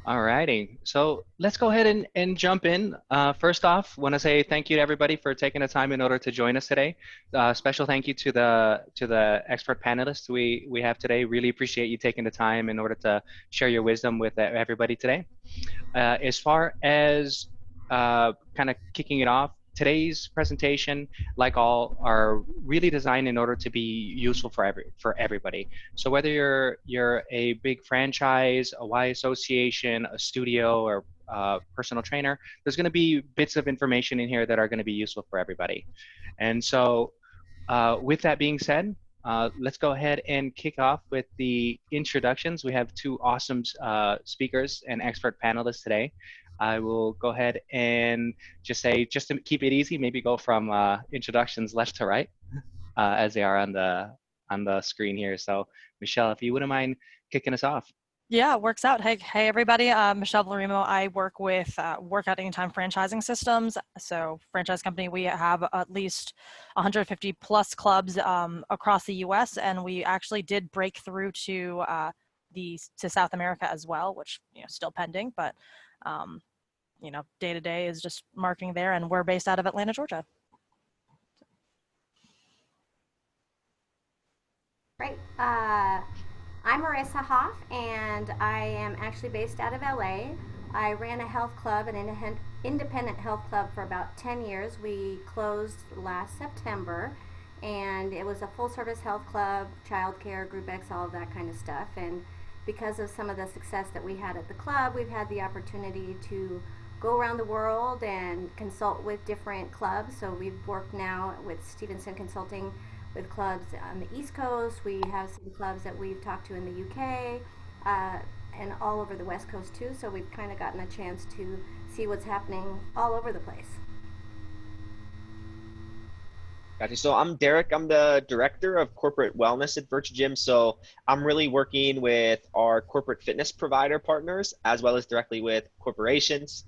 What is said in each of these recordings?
All righty. So let's go ahead and jump in. First off, want to say thank you to everybody for taking the time in order to join us today. Special thank you to the expert panelists we have today. Really appreciate you taking the time in order to share your wisdom with everybody today. As far as kind of kicking it off, today's presentation, like all, are really designed in order to be useful for everybody. So whether you're a big franchise, a Y association, a studio, or personal trainer, there's going to be bits of information in here that are going to be useful for everybody. And so, with that being said, let's go ahead and kick off with the introductions. We have two awesome speakers and expert panelists today. I will go ahead and just say, just to keep it easy, maybe go from introductions left to right, as they are on the screen here. So, Michelle, if you wouldn't mind kicking us off. Yeah, it works out. Hey, everybody. Michelle Blarimo. I work with Workout Anytime franchising systems. So, franchise company. We have at least 150 plus clubs across the U.S., and we actually did break through to South America as well, which still pending, but day to day is just marketing there, and we're based out of Atlanta, Georgia. Great. I'm Marissa Hoff, and I am actually based out of LA. I ran a health club, an independent health club, for about 10 years. We closed last September, and it was a full-service health club, childcare, group X, all of that kind of stuff. And because of some of the success that we had at the club, we've had the opportunity to go around the world and consult with different clubs. So we've worked now with Stevenson Consulting with clubs on the East Coast. We have some clubs that we've talked to in the UK, and all over the West Coast too. So we've kind of gotten a chance to see what's happening all over the place. Gotcha. So I'm Derek. I'm the director of corporate wellness at Virtuagym. So I'm really working with our corporate fitness provider partners as well as directly with corporations.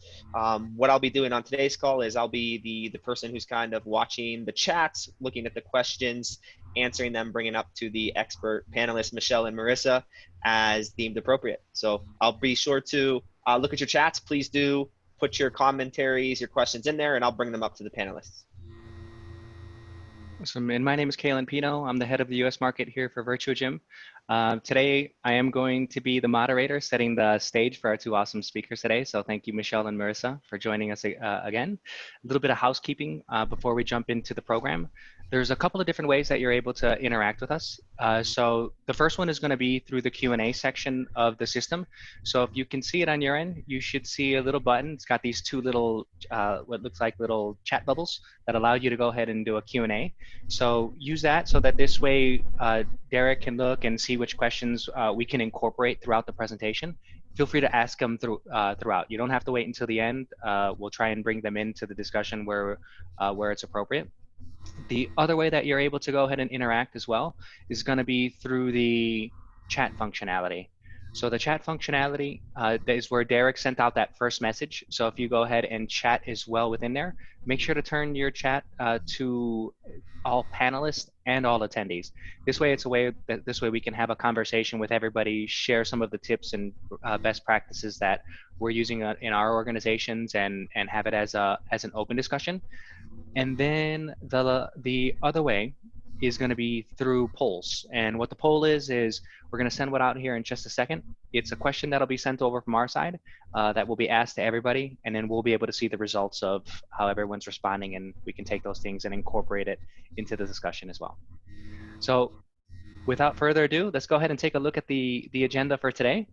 What I'll be doing on today's call is I'll be the person who's kind of watching the chats, looking at the questions, answering them, bringing up to the expert panelists, Michelle and Marissa, as deemed appropriate. So I'll be sure to look at your chats. Please do put your commentaries, your questions in there, and I'll bring them up to the panelists. Awesome. And my name is Kalen Pino. I'm the head of the U.S. market here for Virtuagym. Today, I am going to be the moderator, setting the stage for our two awesome speakers today. So thank you, Michelle and Marissa, for joining us again. A little bit of housekeeping before we jump into the program. There's a couple of different ways that you're able to interact with us. So the first one is going to be through the Q&A section of the system. So if you can see it on your end, you should see a little button. It's got these two little, what looks like little chat bubbles that allow you to go ahead and do a Q&A. So use that so that this way Derek can look and see which questions we can incorporate throughout the presentation. Feel free to ask them throughout. You don't have to wait until the end. We'll try and bring them into the discussion where it's appropriate. The other way that you're able to go ahead and interact as well is going to be through the chat functionality. So the chat functionality is where Derek sent out that first message. So if you go ahead and chat as well within there, make sure to turn your chat to all panelists and all attendees. This way, we can have a conversation with everybody, share some of the tips and best practices that we're using in our organizations, and have it as an open discussion. And then the other way is going to be through polls. And what the poll is we're going to send one out here in just a second. It's a question that'll be sent over from our side that will be asked to everybody, and then we'll be able to see the results of how everyone's responding, and we can take those things and incorporate it into the discussion as well. So without further ado, let's go ahead and take a look at the agenda for today.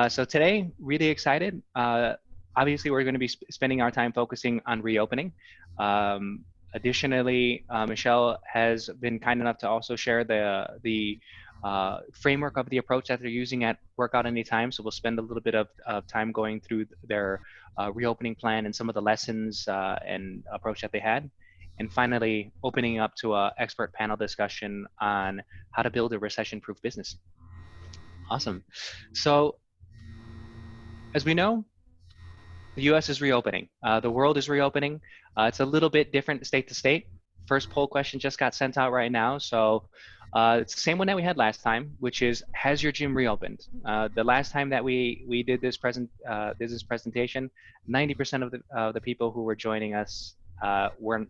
So today, really excited. Obviously, we're going to be spending our time focusing on reopening. Additionally, Michelle has been kind enough to also share the framework of the approach that they're using at Workout Anytime. So we'll spend a little bit of time going through their reopening plan and some of the lessons and approach that they had. And finally, opening up to an expert panel discussion on how to build a recession-proof business. Awesome. So as we know, the U.S. is reopening. The world is reopening. It's a little bit different state to state. first poll question just got sent out right now. So it's the same one that we had last time, which is, has your gym reopened? The last time that we did this presentation, 90% of the people who were joining us weren't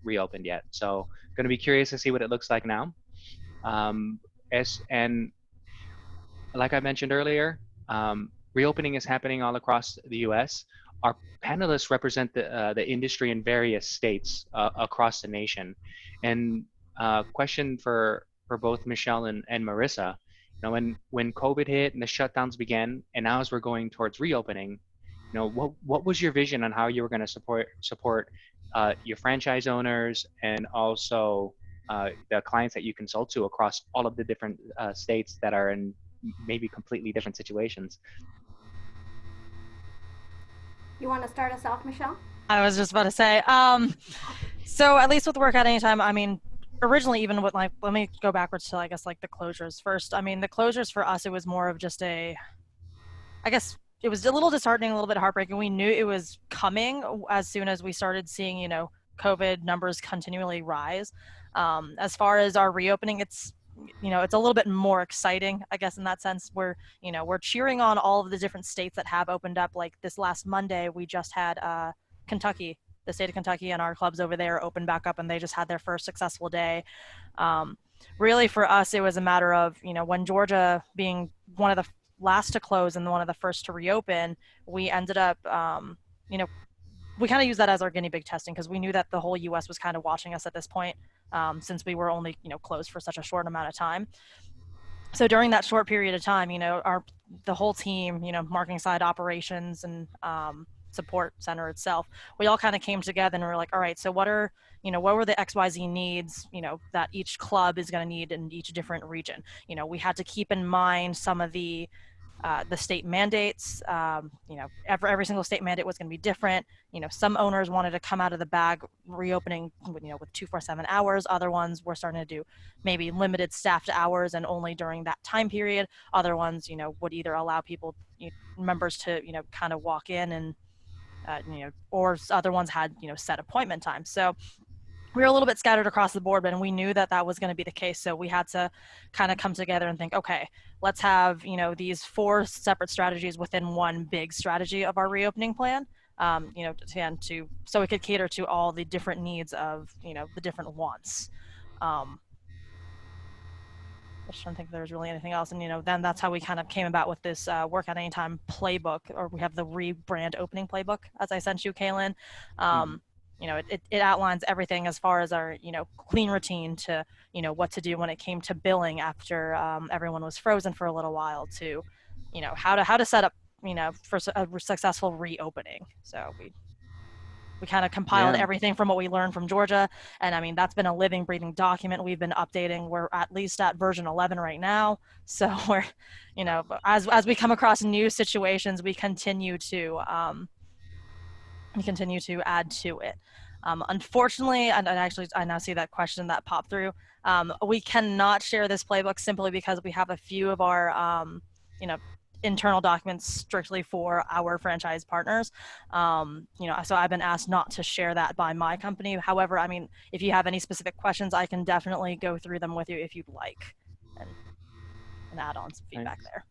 reopened yet. So going to be curious to see what it looks like now. And like I mentioned earlier, reopening is happening all across the U.S. Our panelists represent the industry in various states across the nation. And question for both Michelle and Marissa, when COVID hit and the shutdowns began, and now as we're going towards reopening, what was your vision on how you were going to support your franchise owners and also the clients that you consult to across all of the different states that are in maybe completely different situations? You want to start us off, Michelle? I was just about to say, so at least with Workout Anytime, I mean, originally even with let me go backwards to, I guess, like the closures first. I mean, the closures for us, it was more of just I guess it was a little disheartening, a little bit heartbreaking. We knew it was coming as soon as we started seeing, COVID numbers continually rise. As far as our reopening, it's a little bit more exciting, I guess, in that sense. We're cheering on all of the different states that have opened up. Like this last Monday, we just had Kentucky, the state of Kentucky, and our clubs over there opened back up, and they just had their first successful day. Really, for us, it was a matter of, when Georgia being one of the last to close and one of the first to reopen, we ended up, we kind of used that as our guinea pig testing, because we knew that the whole U.S. was kind of watching us at this point, since we were only, closed for such a short amount of time. So during that short period of time, the whole team, marketing side, operations, and support center itself, we all kind of came together and we were like, all right, so what were the XYZ needs, that each club is going to need in each different region? We had to keep in mind some of the state mandates. Every single state mandate was going to be different. Some owners wanted to come out of the bag reopening, with 24/7 hours. Other ones were starting to do maybe limited staffed hours and only during that time period. Other ones, would either allow people, members to, kind of walk in and, or other ones had, set appointment times. So we were a little bit scattered across the board, but we knew that that was going to be the case. So we had to kind of come together and think, okay, let's have, these 4 separate strategies within one big strategy of our reopening plan, so we could cater to all the different needs of, the different wants. I just don't think there's really anything else. And, then that's how we kind of came about with this Workout Anytime playbook, or we have the rebrand opening playbook, as I sent you, Kaylin. It outlines everything as far as our, clean routine to, what to do when it came to billing after everyone was frozen for a little while, to, how to set up, for a successful reopening. So we kind of compiled everything from what we learned from Georgia. And I mean, that's been a living, breathing document we've been updating. We're at least at version 11 right now. So we're, as we come across new situations, we continue to add to it. Unfortunately, and actually I now see that question that popped through, we cannot share this playbook simply because we have a few of our, internal documents strictly for our franchise partners. So I've been asked not to share that by my company. However, I mean, if you have any specific questions, I can definitely go through them with you if you'd like, and add on some feedback there.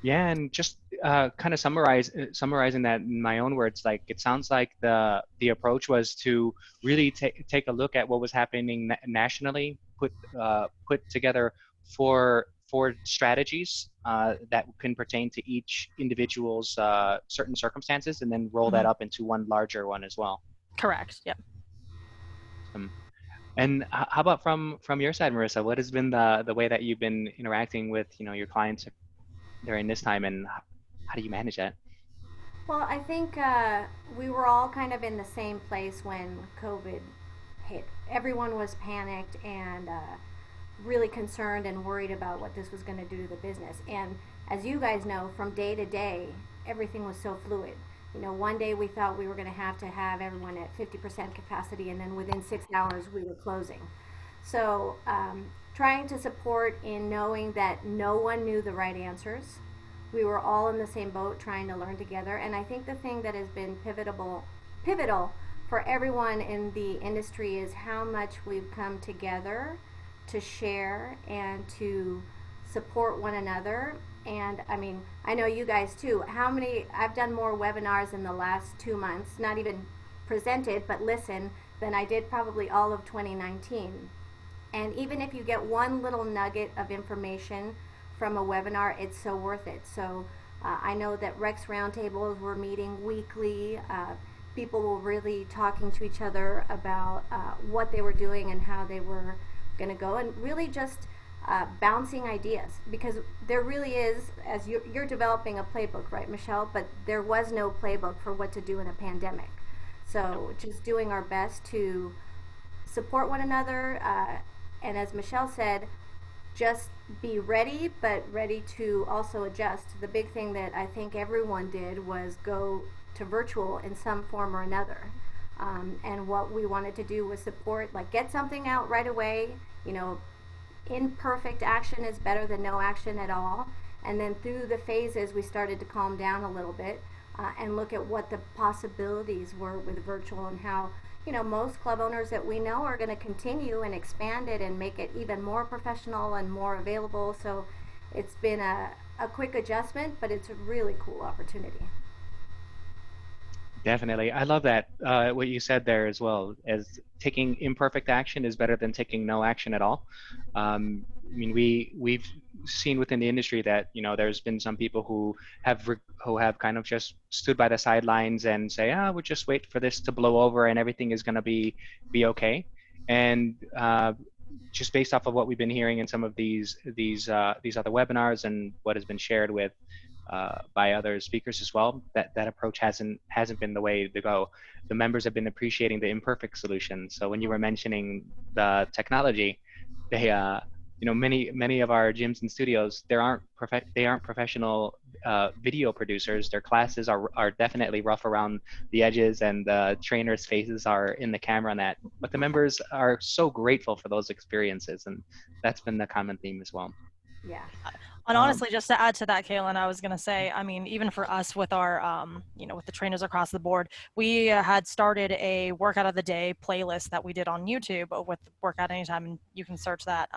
Yeah, and just kind of summarizing that in my own words, like it sounds like the approach was to really take a look at what was happening nationally, put together four strategies that can pertain to each individual's certain circumstances, and then roll that up into one larger one as well. Correct. Yep. And how about from your side, Marissa? What has been the way that you've been interacting with your clients during this time, and how do you manage that? Well, I think we were all kind of in the same place when COVID hit. Everyone was panicked and really concerned and worried about what this was going to do to the business. And as you guys know, from day to day, everything was so fluid. One day we thought we were going to have everyone at 50% capacity, and then within 6 hours we were closing. So trying to support in knowing that no one knew the right answers. We were all in the same boat trying to learn together. And I think the thing that has been pivotal for everyone in the industry is how much we've come together to share and to support one another. And I mean, I know you guys too. I've done more webinars in the last 2 months, not even presented, but listen, than I did probably all of 2019. And even if you get one little nugget of information from a webinar, it's so worth it. So I know that Rex Roundtables were meeting weekly. People were really talking to each other about what they were doing and how they were going to go, and really just bouncing ideas, because there really is, as you're developing a playbook, right, Michelle? But there was no playbook for what to do in a pandemic. So just doing our best to support one another, and as Michelle said, just be ready, but ready to also adjust. The big thing that I think everyone did was go to virtual in some form or another. And what we wanted to do was support, like get something out right away. You know, imperfect action is better than no action at all. And then through the phases, we started to calm down a little bit and look at what the possibilities were with virtual, and how, you know, most club owners that we know are going to continue and expand it and make it even more professional and more available. So it's been a quick adjustment, but it's a really cool opportunity. Definitely. I love that, what you said there as well, as taking imperfect action is better than taking no action at all. I mean, we've seen within the industry that, you know, there's been some people who have kind of just stood by the sidelines and say, we'll just wait for this to blow over and everything is going to be okay. And just based off of what we've been hearing in some of these other webinars and what has been shared with by other speakers as well, that approach hasn't been the way to go. The members have been appreciating the imperfect solution. So when you were mentioning the technology, they you know, many of our gyms and studios, they aren't professional video producers. Their classes are definitely rough around the edges, and the trainers' faces are in the camera and that. But the members are so grateful for those experiences, and that's been the common theme as well. Yeah. And honestly, just to add to that, Kaylin, I was going to say, I mean, even for us with our, you know, with the trainers across the board, we had started a workout of the day playlist that we did on YouTube with Workout Anytime, and you can search that.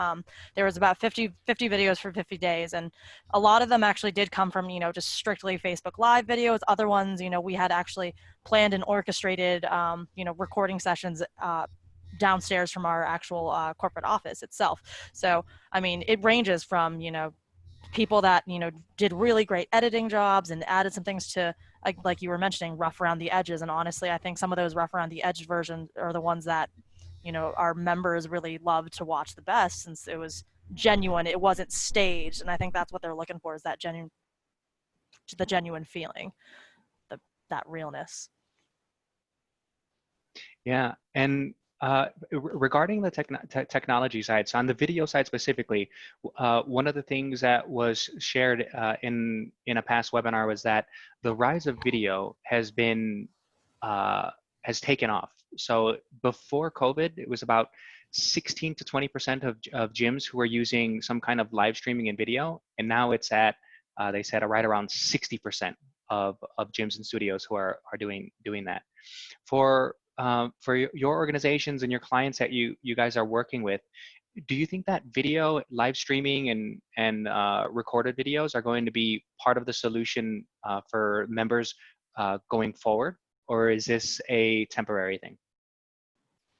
There was about 50 videos for 50 days, and a lot of them actually did come from, you know, just strictly Facebook Live videos. Other ones, you know, we had actually planned and orchestrated, you know, recording sessions downstairs from our actual corporate office itself. So, I mean, it ranges from, you know, people that, you know, did really great editing jobs and added some things to, like you were mentioning, rough around the edges. And honestly, I think some of those rough around the edge versions are the ones that, you know, our members really loved to watch the best, since it was genuine, it wasn't staged. And I think that's what they're looking for, is that genuine feeling, that realness. Yeah, and regarding the technology side, so on the video side specifically, one of the things that was shared in a past webinar was that the rise of video has taken off. So before COVID, it was about 16 to 20% of gyms who were using some kind of live streaming and video, and now it's at they said right around 60% of gyms and studios who are doing that. For your organizations and your clients that you guys are working with, do you think that video, live streaming, and recorded videos are going to be part of the solution for members going forward, or is this a temporary thing?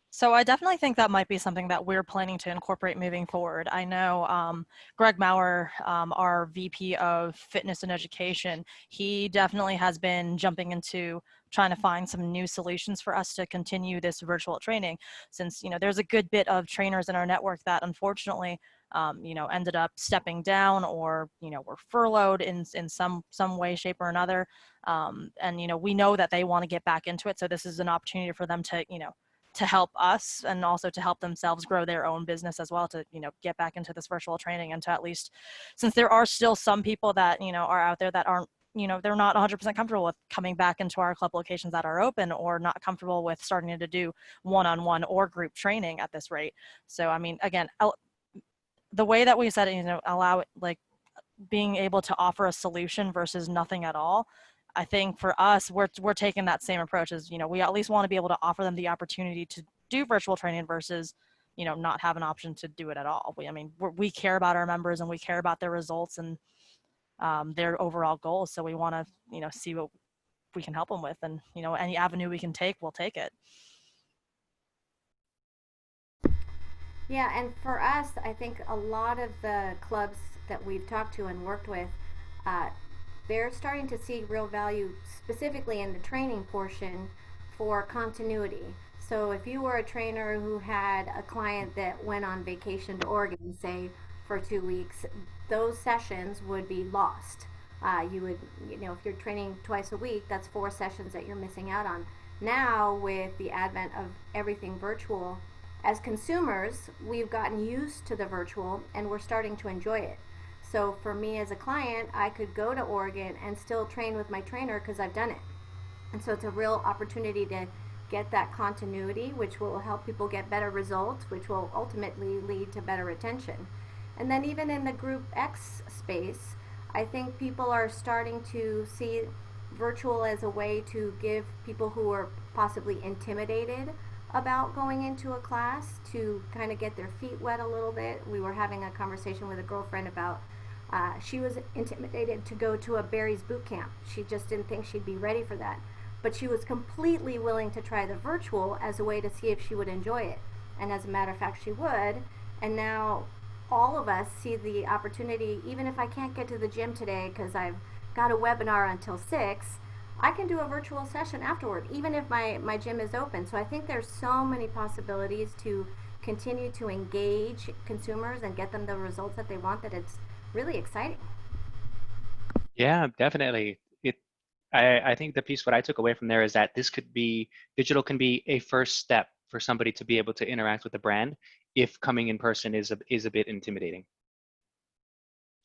So I definitely think that might be something that we're planning to incorporate moving forward. I know Greg Maurer, our VP of Fitness and Education, he definitely has been jumping into trying to find some new solutions for us to continue this virtual training, since, you know, there's a good bit of trainers in our network that unfortunately, you know, ended up stepping down, or, you know, were furloughed in some way, shape, or another. And, you know, we know that they want to get back into it. So this is an opportunity for them to, you know, to help us, and also to help themselves grow their own business as well, to, you know, get back into this virtual training, and to, at least, since there are still some people that, you know, are out there that aren't, you know, they're not 100% comfortable with coming back into our club locations that are open, or not comfortable with starting to do one-on-one or group training at this rate. So, I mean, again, the way that we said it, you know, allow it, like, being able to offer a solution versus nothing at all, I think for us, we're taking that same approach as, we at least want to be able to offer them the opportunity to do virtual training versus, not have an option to do it at all. We care about our members and we care about their results and their overall goals. So we want to, see what we can help them with, and, any avenue we can take, we'll take it. Yeah, and for us, I think a lot of the clubs that we've talked to and worked with, uh, they're starting to see real value specifically in the training portion for continuity. So if you were a trainer who had a client that went on vacation to Oregon, say for 2 weeks, those sessions would be lost. You would, if you're training twice a week, that's 4 sessions that you're missing out on. Now, with the advent of everything virtual, as consumers, we've gotten used to the virtual and we're starting to enjoy it. So for me as a client, I could go to Oregon and still train with my trainer because I've done it. And so it's a real opportunity to get that continuity, which will help people get better results, which will ultimately lead to better retention. And then even in the Group X space, I think people are starting to see virtual as a way to give people who are possibly intimidated about going into a class to kind of get their feet wet a little bit. We were having a conversation with a girlfriend about she was intimidated to go to a Barry's boot camp. She just didn't think she'd be ready for that. But she was completely willing to try the virtual as a way to see if she would enjoy it. And as a matter of fact, she would. And now all of us see the opportunity, even if I can't get to the gym today because I've got a webinar until 6, I can do a virtual session afterward, even if my gym is open. So I think there's so many possibilities to continue to engage consumers and get them the results that they want, that it's really exciting. Yeah, definitely. I think the piece what I took away from there is that digital can be a first step for somebody to be able to interact with the brand if coming in person is a bit intimidating.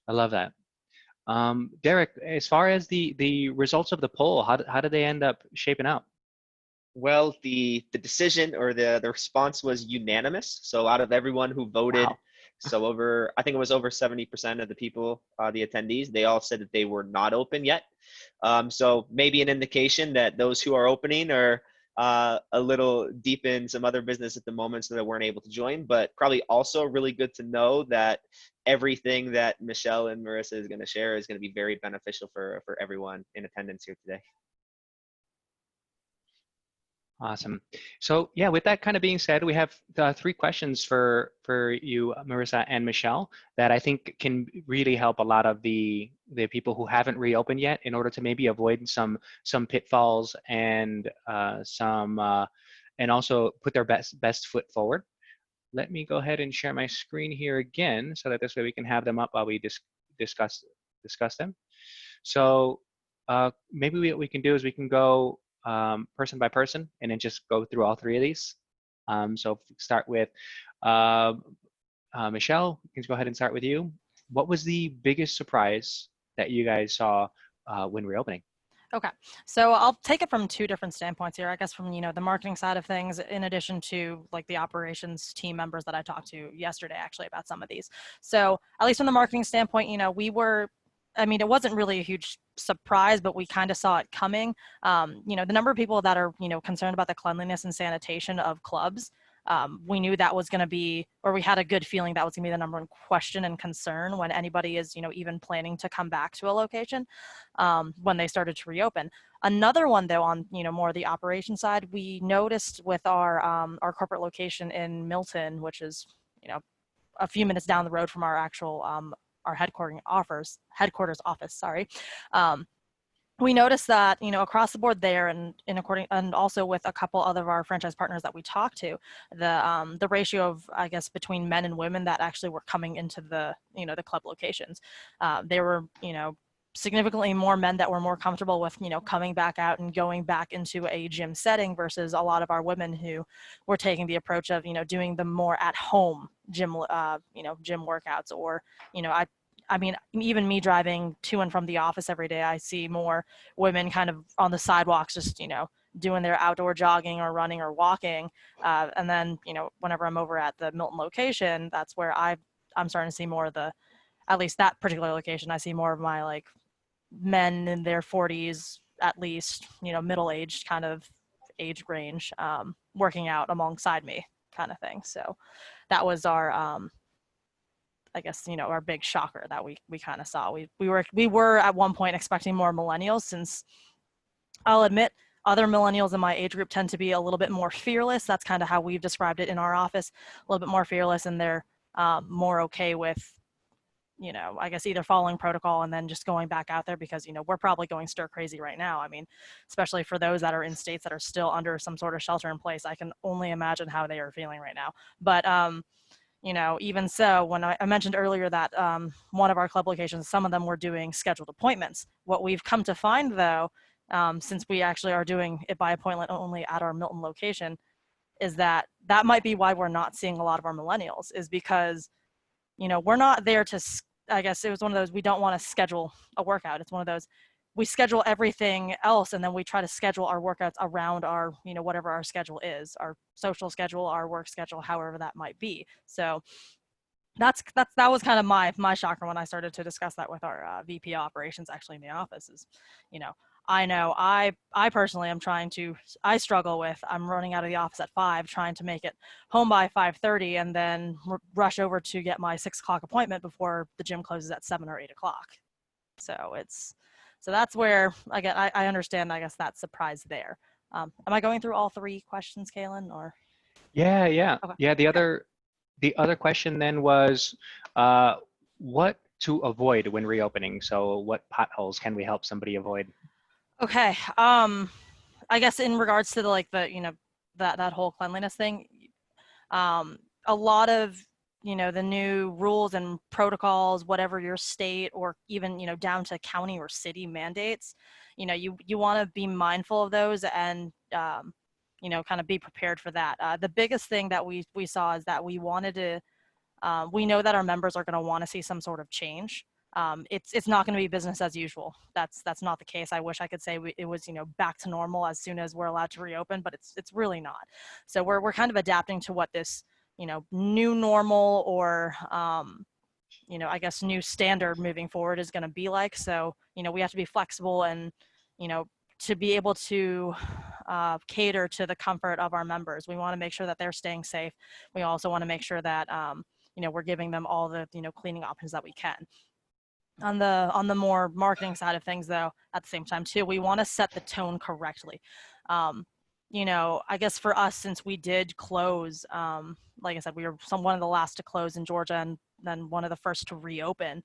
I love that. Derek, as far as the results of the poll, how did they end up shaping out? Well, the decision or the response was unanimous. So out of everyone who voted, Wow. so I think it was over 70% of the people, the attendees, they all said that they were not open yet. So maybe an indication that those who are opening are a little deep in some other business at the moment, so they weren't able to join. But probably also really good to know that everything that Michelle and Marissa is going to share is going to be very beneficial for everyone in attendance here today. Awesome. So yeah, with that kind of being said, we have 3 questions for you, Marissa and Michelle, that I think can really help a lot of the people who haven't reopened yet, in order to maybe avoid some pitfalls and and also put their best foot forward. Let me go ahead and share my screen here again, so that this way we can have them up while we discuss them. So maybe what we can do is we can go person by person and then just go through all 3 of these. So if we start with Michelle, we can go ahead and start with you. What was the biggest surprise that you guys saw when reopening? Okay, so I'll take it from 2 different standpoints here. I guess from, the marketing side of things, in addition to like the operations team members that I talked to yesterday actually about some of these. So at least from the marketing standpoint, it wasn't really a huge surprise, but we kind of saw it coming. The number of people that are, concerned about the cleanliness and sanitation of clubs, we knew that was going to be, or we had a good feeling that was going to be the number 1 question and concern when anybody is, even planning to come back to a location when they started to reopen. Another one, though, on, more the operation side, we noticed with our corporate location in Milton, which is, a few minutes down the road from our actual our headquarters office, sorry. We noticed that, across the board there, and also with a couple other of our franchise partners that we talked to, the ratio of, I guess, between men and women that actually were coming into the, the club locations, there were, significantly more men that were more comfortable with, coming back out and going back into a gym setting versus a lot of our women who were taking the approach of, doing the more at home gym, gym workouts, or, I mean, even me driving to and from the office every day, I see more women kind of on the sidewalks, just, doing their outdoor jogging or running or walking. And then, whenever I'm over at the Milton location, that's where I'm starting to see more of at least that particular location, I see more of my like men in their 40s, at least, middle-aged kind of age range, working out alongside me kind of thing. So that was our, I guess, our big shocker that we kind of saw. We were at one point expecting more millennials, since I'll admit other millennials in my age group tend to be a little bit more fearless. That's kind of how we've described it in our office, a little bit more fearless, and they're more okay with, I guess either following protocol and then just going back out there, because, we're probably going stir crazy right now. I mean, especially for those that are in states that are still under some sort of shelter in place, I can only imagine how they are feeling right now. But, even so, when I mentioned earlier that one of our club locations, some of them were doing scheduled appointments. What we've come to find, though, since we actually are doing it by appointment only at our Milton location, is that might be why we're not seeing a lot of our millennials, is because, we're not there to, I guess it was one of those, we don't want to schedule a workout. It's one of those, we schedule everything else, and then we try to schedule our workouts around our, whatever our schedule is, our social schedule, our work schedule, however that might be. So that was kind of my shocker when I started to discuss that with our VP operations actually in the office. Is, I know I personally am I struggle with, I'm running out of the office at 5, trying to make it home by 5:30, and then rush over to get my 6 o'clock appointment before the gym closes at 7 or 8 o'clock. So that's where, again, I understand, I guess, that surprise there. Am I going through all 3 questions, Kaylin, or? Yeah. Okay. Yeah. The other question then was, what to avoid when reopening? So what potholes can we help somebody avoid? Okay. I guess in regards to that whole cleanliness thing, a lot of, the new rules and protocols, whatever your state or even, down to county or city mandates, you want to be mindful of those and, kind of be prepared for that. The biggest thing that we saw is that we wanted to, we know that our members are going to want to see some sort of change. It's not going to be business as usual. That's not the case. I wish I could say it was, back to normal as soon as we're allowed to reopen, but it's really not. So we're kind of adapting to what this, new normal or, I guess new standard moving forward is going to be like. So, we have to be flexible and, to be able to cater to the comfort of our members. We want to make sure that they're staying safe. We also want to make sure that, we're giving them all the, cleaning options that we can. On the more marketing side of things, though, at the same time too, we want to set the tone correctly. I guess for us, since we did close, like I said, we were one of the last to close in Georgia and then one of the first to reopen.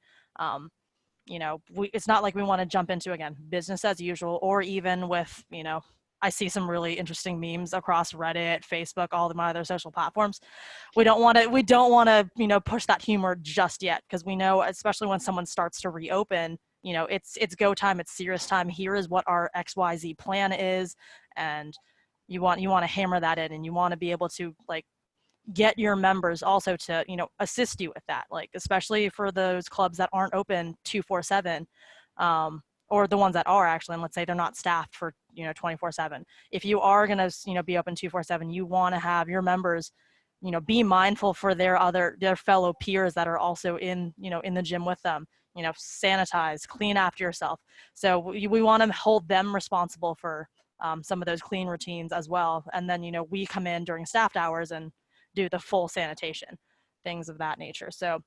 It's not like we want to jump into, again, business as usual, or even with, I see some really interesting memes across Reddit, Facebook, all of my other social platforms. We don't want to, push that humor just yet, because we know, especially when someone starts to reopen, it's go time, it's serious time. Here is what our XYZ plan is, and you want to hammer that in, and you want to be able to get your members also to, assist you with that, especially for those clubs that aren't open 24/7, or the ones that are actually, and let's say they're not staffed for 24/7. If you are going to be open 24/7, you want to have your members be mindful for their fellow peers that are also in in the gym with them. Sanitize, clean after yourself. So we want to hold them responsible for some of those clean routines as well. And then we come in during staffed hours and do the full sanitation, things of that nature. So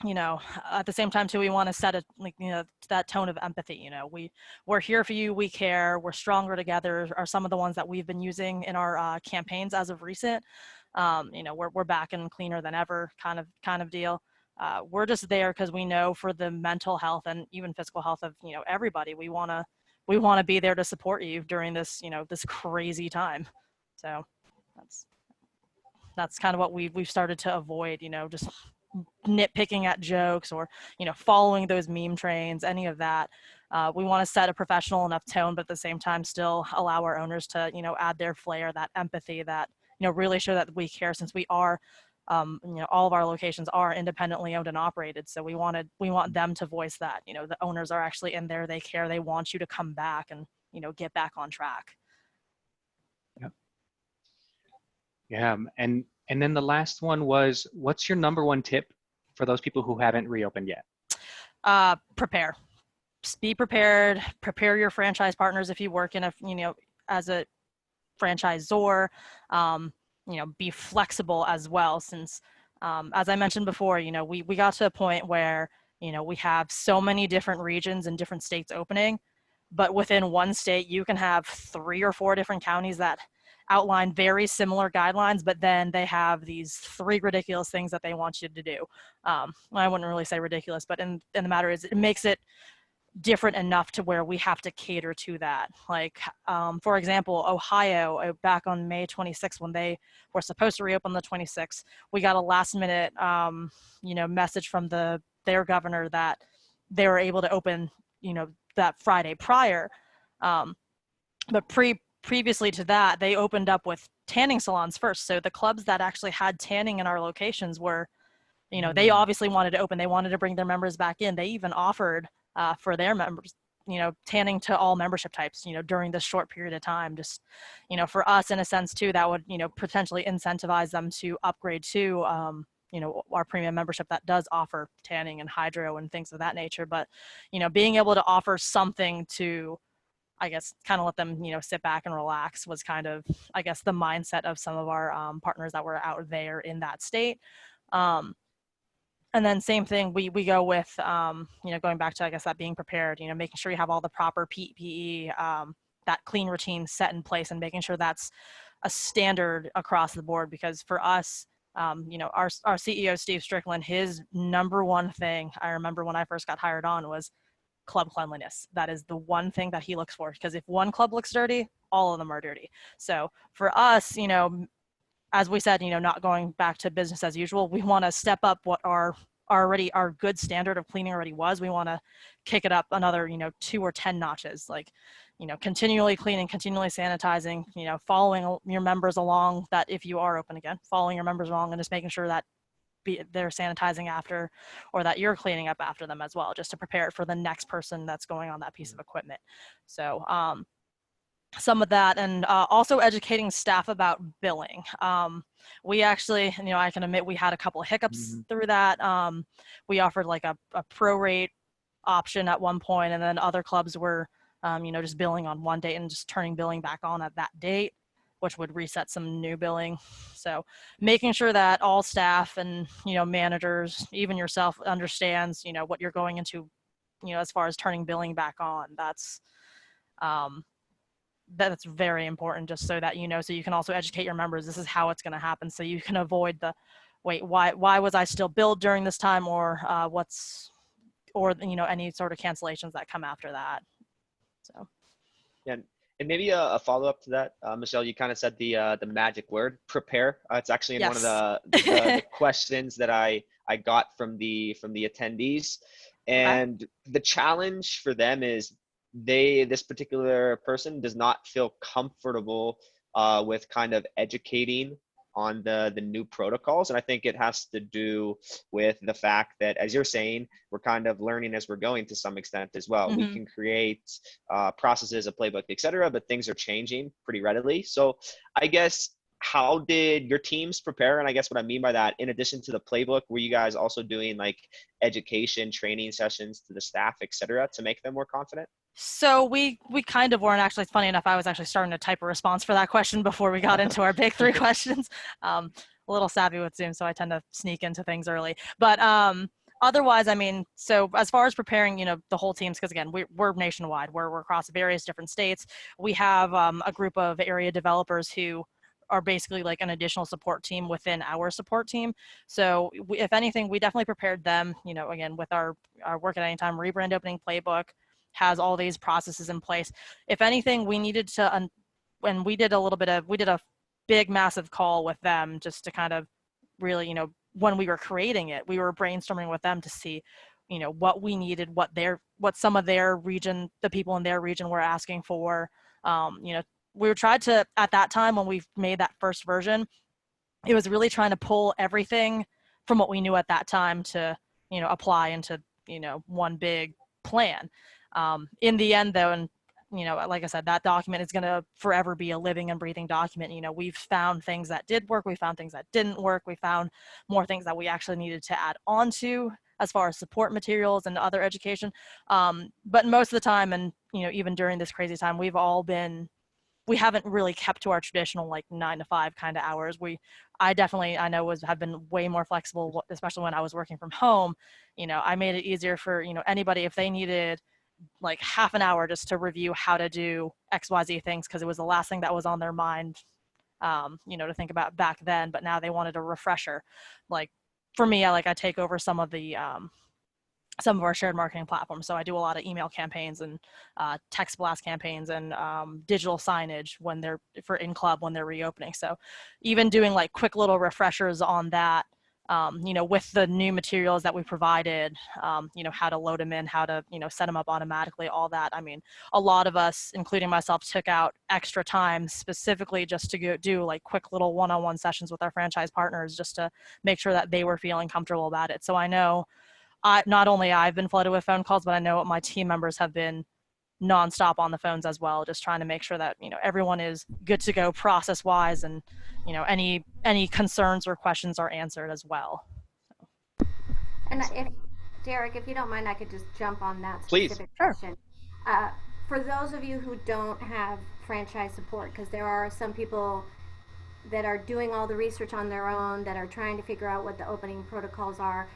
at the same time too, we want to set that tone of empathy. We're here for you, we care, we're stronger together are some of the ones that we've been using in our campaigns as of recent. We're back and cleaner than ever kind of deal. We're just there because we know for the mental health and even physical health of everybody, we want to be there to support you during this this crazy time. So that's kind of what we've started to avoid, just nitpicking at jokes or, following those meme trains, any of that. We want to set a professional enough tone, but at the same time still allow our owners to, add their flair, that empathy, that, really show that we care, since we are, all of our locations are independently owned and operated. So we want them to voice that, the owners are actually in there, they care, they want you to come back and, get back on track. Yeah, and then the last one was, what's your number one tip for those people who haven't reopened yet? Prepare. be prepared, prepare your franchise partners if you work in a, as a franchisor, be flexible as well, since as I mentioned before, we got to a point where, we have so many different regions and different states opening, but within one state, you can have 3 or 4 different counties that outline very similar guidelines, but then they have these 3 ridiculous things that they want you to do. I wouldn't really say ridiculous, but in the matter is, it makes it different enough to where we have to cater to that. Like, for example, Ohio, back on May 26th, when they were supposed to reopen the 26th, we got a last minute, message from their governor that they were able to open, that Friday prior. But previously to that, they opened up with tanning salons first. So the clubs that actually had tanning in our locations were, they obviously wanted to open. They wanted to bring their members back in. They even offered for their members, tanning to all membership types, during this short period of time. Just, for us, in a sense too, that would, potentially incentivize them to upgrade to, our premium membership that does offer tanning and hydro and things of that nature. But, being able to offer something to, I guess, kind of let them, sit back and relax was kind of, I guess, the mindset of some of our partners that were out there in that state. And then same thing, we go with, going back to, I guess, that being prepared, making sure you have all the proper PPE, that clean routine set in place, and making sure that's a standard across the board. Because for us, our CEO, Steve Strickland, his number one thing, I remember when I first got hired on, was club cleanliness. That is the one thing that he looks for, because if one club looks dirty, all of them are dirty. So for us, as we said, not going back to business as usual, we want to step up what our good standard of cleaning already was. We want to kick it up another, 2 or 10 notches, like, continually cleaning, continually sanitizing, following your members along, that if you are open again, following your members along and just making sure that they're sanitizing after, or that you're cleaning up after them as well, just to prepare it for the next person that's going on that piece of equipment. So, some of that, and also educating staff about billing. We actually, I can admit we had a couple of hiccups through that. We offered like a prorate option at one point, and then other clubs were, just billing on one date and just turning billing back on at that date, which would reset some new billing. So making sure that all staff and, managers, even yourself, understands, what you're going into, as far as turning billing back on. That's very important, just so that, so you can also educate your members, this is how it's going to happen, so you can avoid the, wait, why was I still billed during this time, or any sort of cancellations that come after that. So Yeah, and maybe a follow-up to that, Michelle, you kind of said the magic word, prepare. It's actually in one of the questions that I got from the attendees. And the challenge for them is this particular person does not feel comfortable with kind of educating on the new protocols. And I think it has to do with the fact that, as you're saying, we're kind of learning as we're going to some extent as well. We can create processes, a playbook, etc., but things are changing pretty readily. So I guess, how did your teams prepare? And I guess what I mean by that, in addition to the playbook, were you guys also doing like education, training sessions to the staff, etc., to make them more confident? So we kind of weren't. Actually, it's funny enough, I was actually starting to type a response for that question before we got into our big 3 questions. A little savvy with Zoom, so I tend to sneak into things early. But otherwise, I mean, so as far as preparing, the whole teams, because again, we're nationwide, we're across various different states. We have a group of area developers who are basically like an additional support team within our support team. So if anything, we definitely prepared them, again, with our Work at Anytime rebrand opening playbook, has all these processes in place. If anything, we needed to, when we did a big, massive call with them, just to kind of really, when we were creating it, we were brainstorming with them to see, what we needed, what some of their region, the people in their region were asking for. We tried to, at that time when we made that first version, it was really trying to pull everything from what we knew at that time to, apply into, one big plan. In the end, though, and like I said, that document is going to forever be a living and breathing document. We've found things that did work, we found things that didn't work, we found more things that we actually needed to add on to as far as support materials and other education. But most of the time, and even during this crazy time, we haven't really kept to our traditional like 9 to 5 kind of hours. I know have been way more flexible, especially when I was working from home. I made it easier for anybody if they needed like half an hour just to review how to do XYZ things, because it was the last thing that was on their mind, to think about back then. But now they wanted a refresher. Like for me, I take over some of our shared marketing platforms. So I do a lot of email campaigns and text blast campaigns and digital signage when they're for in club when they're reopening. So even doing like quick little refreshers on that, with the new materials that we provided, how to load them in, how to, set them up automatically, all that. I mean, a lot of us, including myself, took out extra time specifically just to go do like quick little one-on-one sessions with our franchise partners, just to make sure that they were feeling comfortable about it. So I know not only I've been flooded with phone calls, but I know my team members have been nonstop on the phones as well, just trying to make sure that everyone is good to go process wise, and any concerns or questions are answered as well. And if Derek, if you don't mind, I could just jump on that Please. specific question. For those of you who don't have franchise support, because there are some people that are doing all the research on their own, that are trying to figure out what the opening protocols are.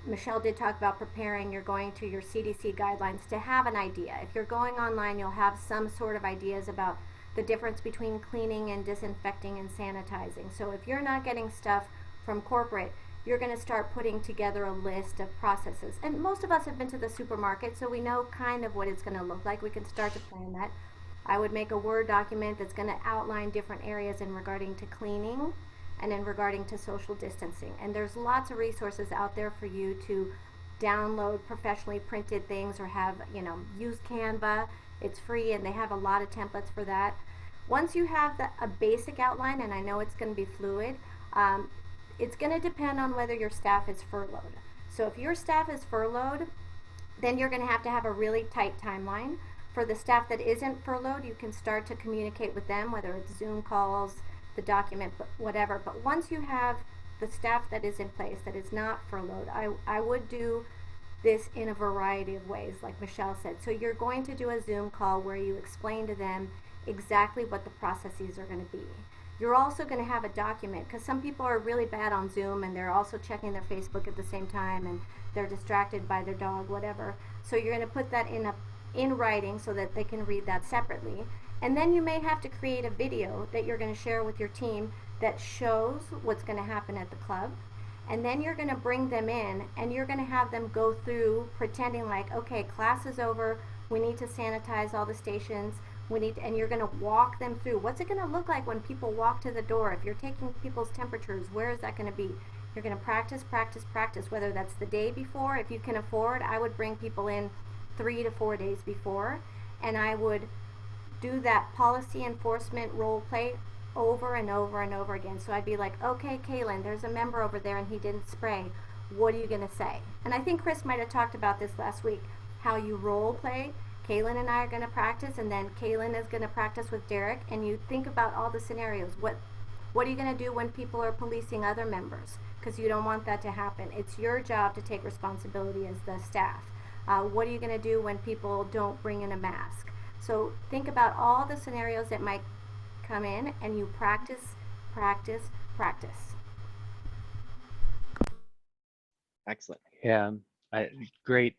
Michelle did talk about preparing. You're going to your CDC guidelines to have an idea. If you're going online, you'll have some sort of ideas about the difference between cleaning and disinfecting and sanitizing. So if you're not getting stuff from corporate, you're going to start putting together a list of processes. And most of us have been to the supermarket, so we know kind of what it's going to look like. We can start to plan that. I would make a Word document that's going to outline different areas in regarding to cleaning and in regarding to social distancing. And there's lots of resources out there for you to download professionally printed things, or have, use Canva. It's free and they have a lot of templates for that. Once you have a basic outline, and I know it's going to be fluid, it's going to depend on whether your staff is furloughed. So if your staff is furloughed, then you're going to have a really tight timeline. For the staff that isn't furloughed, you can start to communicate with them, whether it's Zoom calls, the document, whatever. But once you have the staff that is in place, that is not furloughed, I would do this in a variety of ways, like Michelle said. So you're going to do a Zoom call where you explain to them exactly what the processes are going to be. You're also going to have a document, because some people are really bad on Zoom and they're also checking their Facebook at the same time, and they're distracted by their dog, whatever. So you're going to put that in writing so that they can read that separately. And then you may have to create a video that you're going to share with your team that shows what's going to happen at the club. And then you're going to bring them in and you're going to have them go through pretending like, okay, class is over, we need to sanitize all the stations, and you're going to walk them through. What's it going to look like when people walk to the door? If you're taking people's temperatures, where is that going to be? You're going to practice, whether that's the day before. If you can afford, I would bring people in 3 to 4 days before, and I would do that policy enforcement role play over and over and over again. So I'd be like, okay, Kaylin, there's a member over there and he didn't spray. What are you going to say? And I think Chris might have talked about this last week, how you role play. Kaylin and I are going to practice, and then Kaylin is going to practice with Derek, and you think about all the scenarios. What are you going to do when people are policing other members? Because you don't want that to happen. It's your job to take responsibility as the staff. What are you going to do when people don't bring in a mask? So think about all the scenarios that might come in, and you practice. Excellent. Yeah, great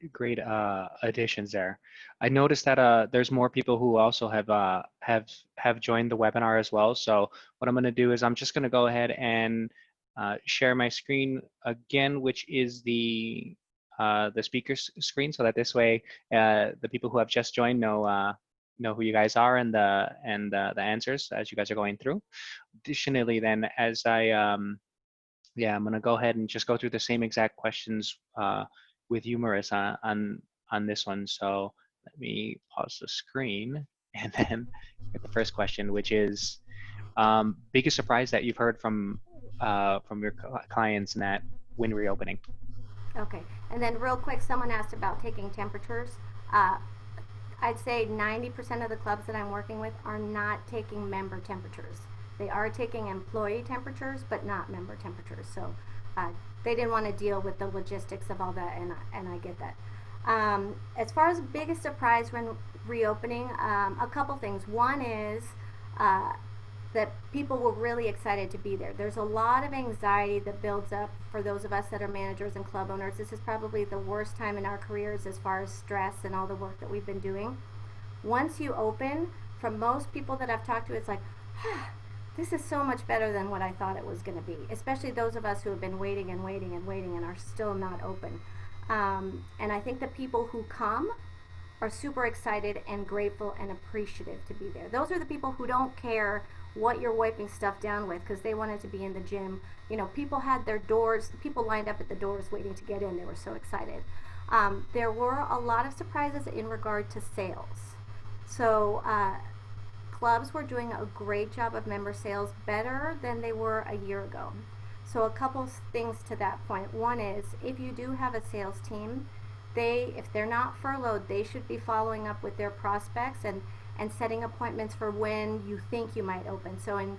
additions there. I noticed that there's more people who also have joined the webinar as well. So what I'm going to do is I'm just going to go ahead and share my screen again, which is the speaker's screen, so that this way the people who have just joined know who you guys are and the answers as you guys are going through. Additionally, then, as I'm going to go ahead and just go through the same exact questions with you, Marissa, on this one. So let me pause the screen and then get the first question, which is biggest surprise that you've heard from your clients that when reopening. Okay, and then real quick, someone asked about taking temperatures. I'd say 90% of the clubs that I'm working with are not taking member temperatures. They are taking employee temperatures, but not member temperatures. So they didn't want to deal with the logistics of all that, and I get that. As far as biggest surprise when reopening, a couple things. One is that people were really excited to be there. There's a lot of anxiety that builds up for those of us that are managers and club owners. This is probably the worst time in our careers as far as stress and all the work that we've been doing. Once you open, from most people that I've talked to, it's like, this is so much better than what I thought it was going to be, especially those of us who have been waiting and waiting and waiting and are still not open. And I think the people who come are super excited and grateful and appreciative to be there. Those are the people who don't care what you're wiping stuff down with because they wanted to be in the gym. You know, people had their doors, people lined up at the doors waiting to get in. They were so excited. There were a lot of surprises in regard to sales. So clubs were doing a great job of member sales, better than they were a year ago. So a couple things to that point. One is, if you do have a sales team, if they're not furloughed, they should be following up with their prospects and setting appointments for when you think you might open. So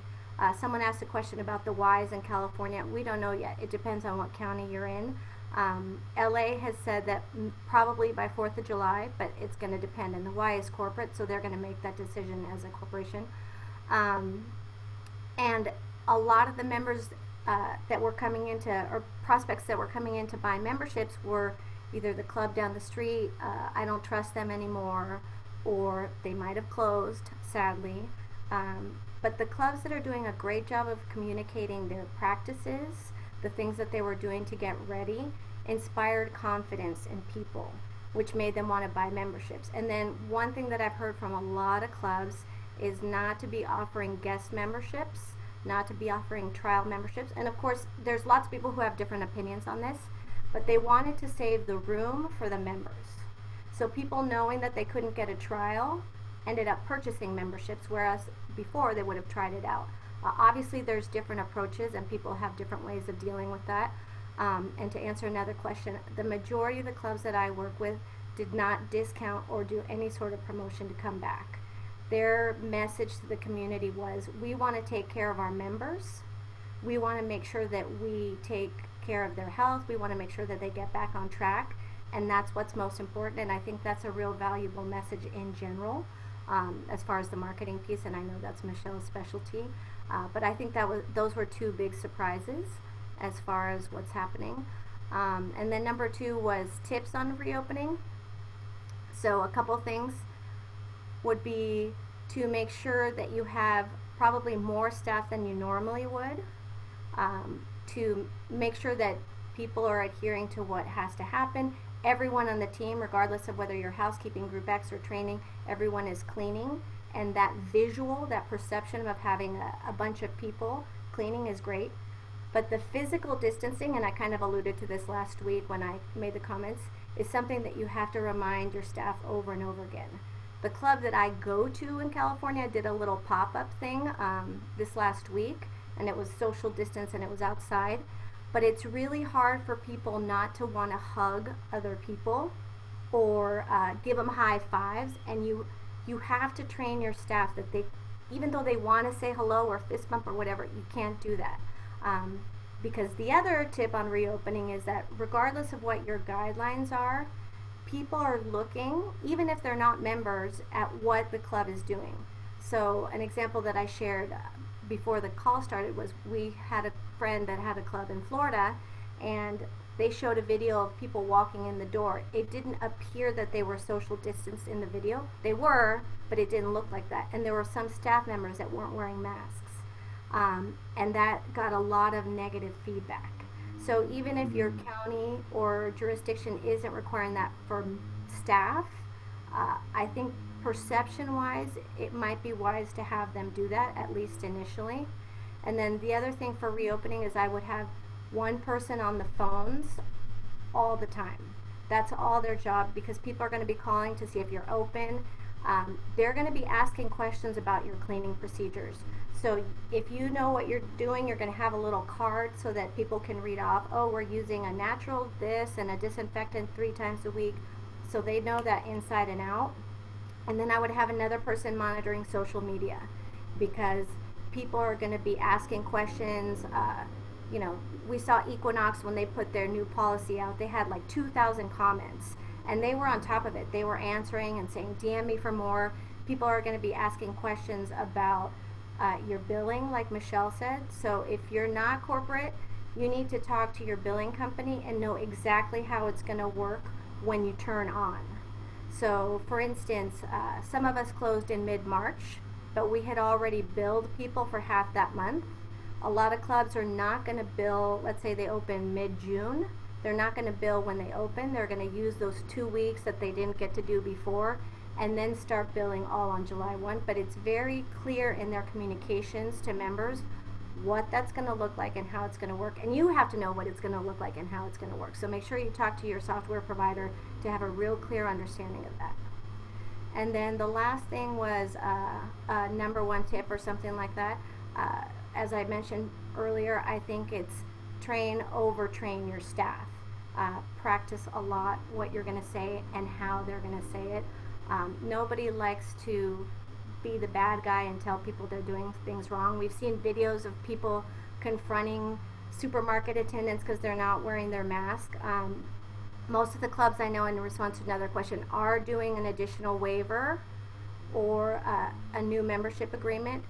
someone asked a question about the Ys in California. We don't know yet. It depends on what county you're in. LA has said that probably by 4th of July, but it's going to depend. And the Y is corporate, so they're going to make that decision as a corporation. And a lot of the members that were coming into, or prospects that were coming in to buy memberships, were either the club down the street, I don't trust them anymore, or they might have closed, sadly. But the clubs that are doing a great job of communicating their practices, the things that they were doing to get ready, inspired confidence in people, which made them want to buy memberships. And then one thing that I've heard from a lot of clubs is not to be offering guest memberships, not to be offering trial memberships. And of course, there's lots of people who have different opinions on this, but they wanted to save the room for the members. So people, knowing that they couldn't get a trial, ended up purchasing memberships, whereas before they would have tried it out. Obviously there's different approaches and people have different ways of dealing with that. And to answer another question, the majority of the clubs that I work with did not discount or do any sort of promotion to come back. Their message to the community was, we want to take care of our members. We want to make sure that we take care of their health. We want to make sure that they get back on track. And that's what's most important. And I think that's a real valuable message in general, as far as the marketing piece. And I know that's Michelle's specialty. But I think those were two big surprises as far as what's happening. And then number 2 was tips on reopening. So a couple things would be to make sure that you have probably more staff than you normally would, to make sure that people are adhering to what has to happen. Everyone on the team, regardless of whether you're housekeeping, group X, or training, everyone is cleaning. And that visual, that perception of having a bunch of people cleaning is great. But the physical distancing, and I kind of alluded to this last week when I made the comments, is something that you have to remind your staff over and over again. The club that I go to in California did a little pop-up thing this last week, and it was social distance and it was outside. But it's really hard for people not to want to hug other people or give them high fives, and you have to train your staff that they, even though they want to say hello or fist bump or whatever, you can't do that. Because the other tip on reopening is that regardless of what your guidelines are, people are looking, even if they're not members, at what the club is doing. So an example that I shared before the call started was, we had a friend that had a club in Florida, and they showed a video of people walking in the door. It didn't appear that they were social distanced in the video. They were, but it didn't look like that. And there were some staff members that weren't wearing masks. And that got a lot of negative feedback. So even if your county or jurisdiction isn't requiring that for staff, I think perception-wise, it might be wise to have them do that, at least initially. And then the other thing for reopening is I would have one person on the phones all the time. That's all their job, because people are going to be calling to see if you're open. They're going to be asking questions about your cleaning procedures. So if you know what you're doing, you're going to have a little card so that people can read off, oh, we're using a natural this and a disinfectant 3 times a week, so they know that inside and out. And then I would have another person monitoring social media, because people are going to be asking questions. you know, we saw Equinox when they put their new policy out, they had like 2,000 comments, and they were on top of it. They were answering and saying, DM me for more. People are going to be asking questions about your billing, like Michelle said. So if you're not corporate, you need to talk to your billing company and know exactly how it's going to work when you turn on. So for instance, some of us closed in mid-March, but we had already billed people for half that month. A lot of clubs are not going to bill, let's say they open mid-June, they're not going to bill when they open. They're going to use those 2 weeks that they didn't get to do before and then start billing all on July 1. But it's very clear in their communications to members what that's going to look like and how it's going to work. And you have to know what it's going to look like and how it's going to work. So make sure you talk to your software provider to have a real clear understanding of that. And then the last thing was number one tip or something like that. As I mentioned earlier, I think it's overtrain your staff. Practice a lot what you're going to say and how they're going to say it. Nobody likes to be the bad guy and tell people they're doing things wrong. We've seen videos of people confronting supermarket attendants because they're not wearing their mask. Most of the clubs I know, in response to another question, are doing an additional waiver or a new membership agreement,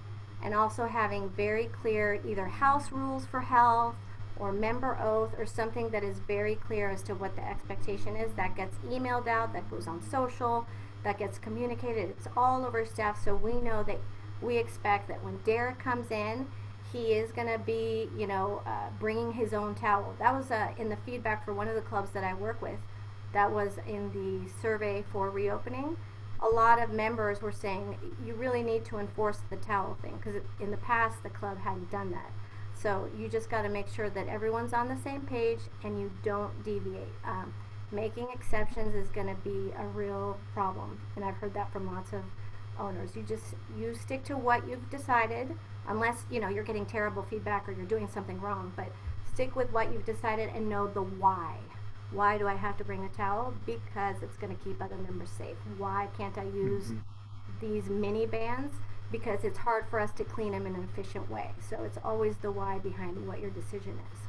and also having very clear either house rules for health or member oath or something that is very clear as to what the expectation is. That gets emailed out, that goes on social, that gets communicated. It's all over staff, so we know that we expect that when Derek comes in, he is going to be, you know, bringing his own towel. That was in the feedback for one of the clubs that I work with. That was in the survey for reopening. A lot of members were saying you really need to enforce the towel thing, because in the past the club hadn't done that. So you just got to make sure that everyone's on the same page and you don't deviate. Making exceptions is going to be a real problem, and I've heard that from lots of owners. You stick to what you've decided, unless you know you're getting terrible feedback or you're doing something wrong, but stick with what you've decided and know the why. Why do I have to bring a towel? Because it's going to keep other members safe. Why can't I use these mini bands? Because it's hard for us to clean them in an efficient way. So it's always the why behind what your decision is.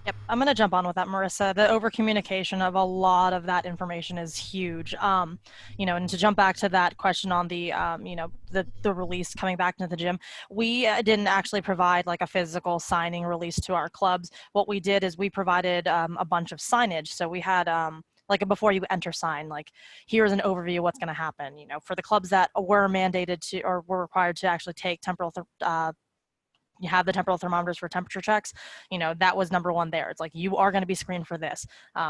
Yep, I'm going to jump on with that, Marissa. The over communication of a lot of that information is huge. You know, and to jump back to that question on the, you know, the release coming back into the gym, we didn't actually provide like a physical signing release to our clubs. What we did is we provided a bunch of signage. So we had like a before you enter sign, like here's an overview of what's going to happen. You know, for the clubs that were mandated to or were required to actually take temporal you have the temporal thermometers for temperature checks, you know, that was number one there. It's like, you are going to be screened for this.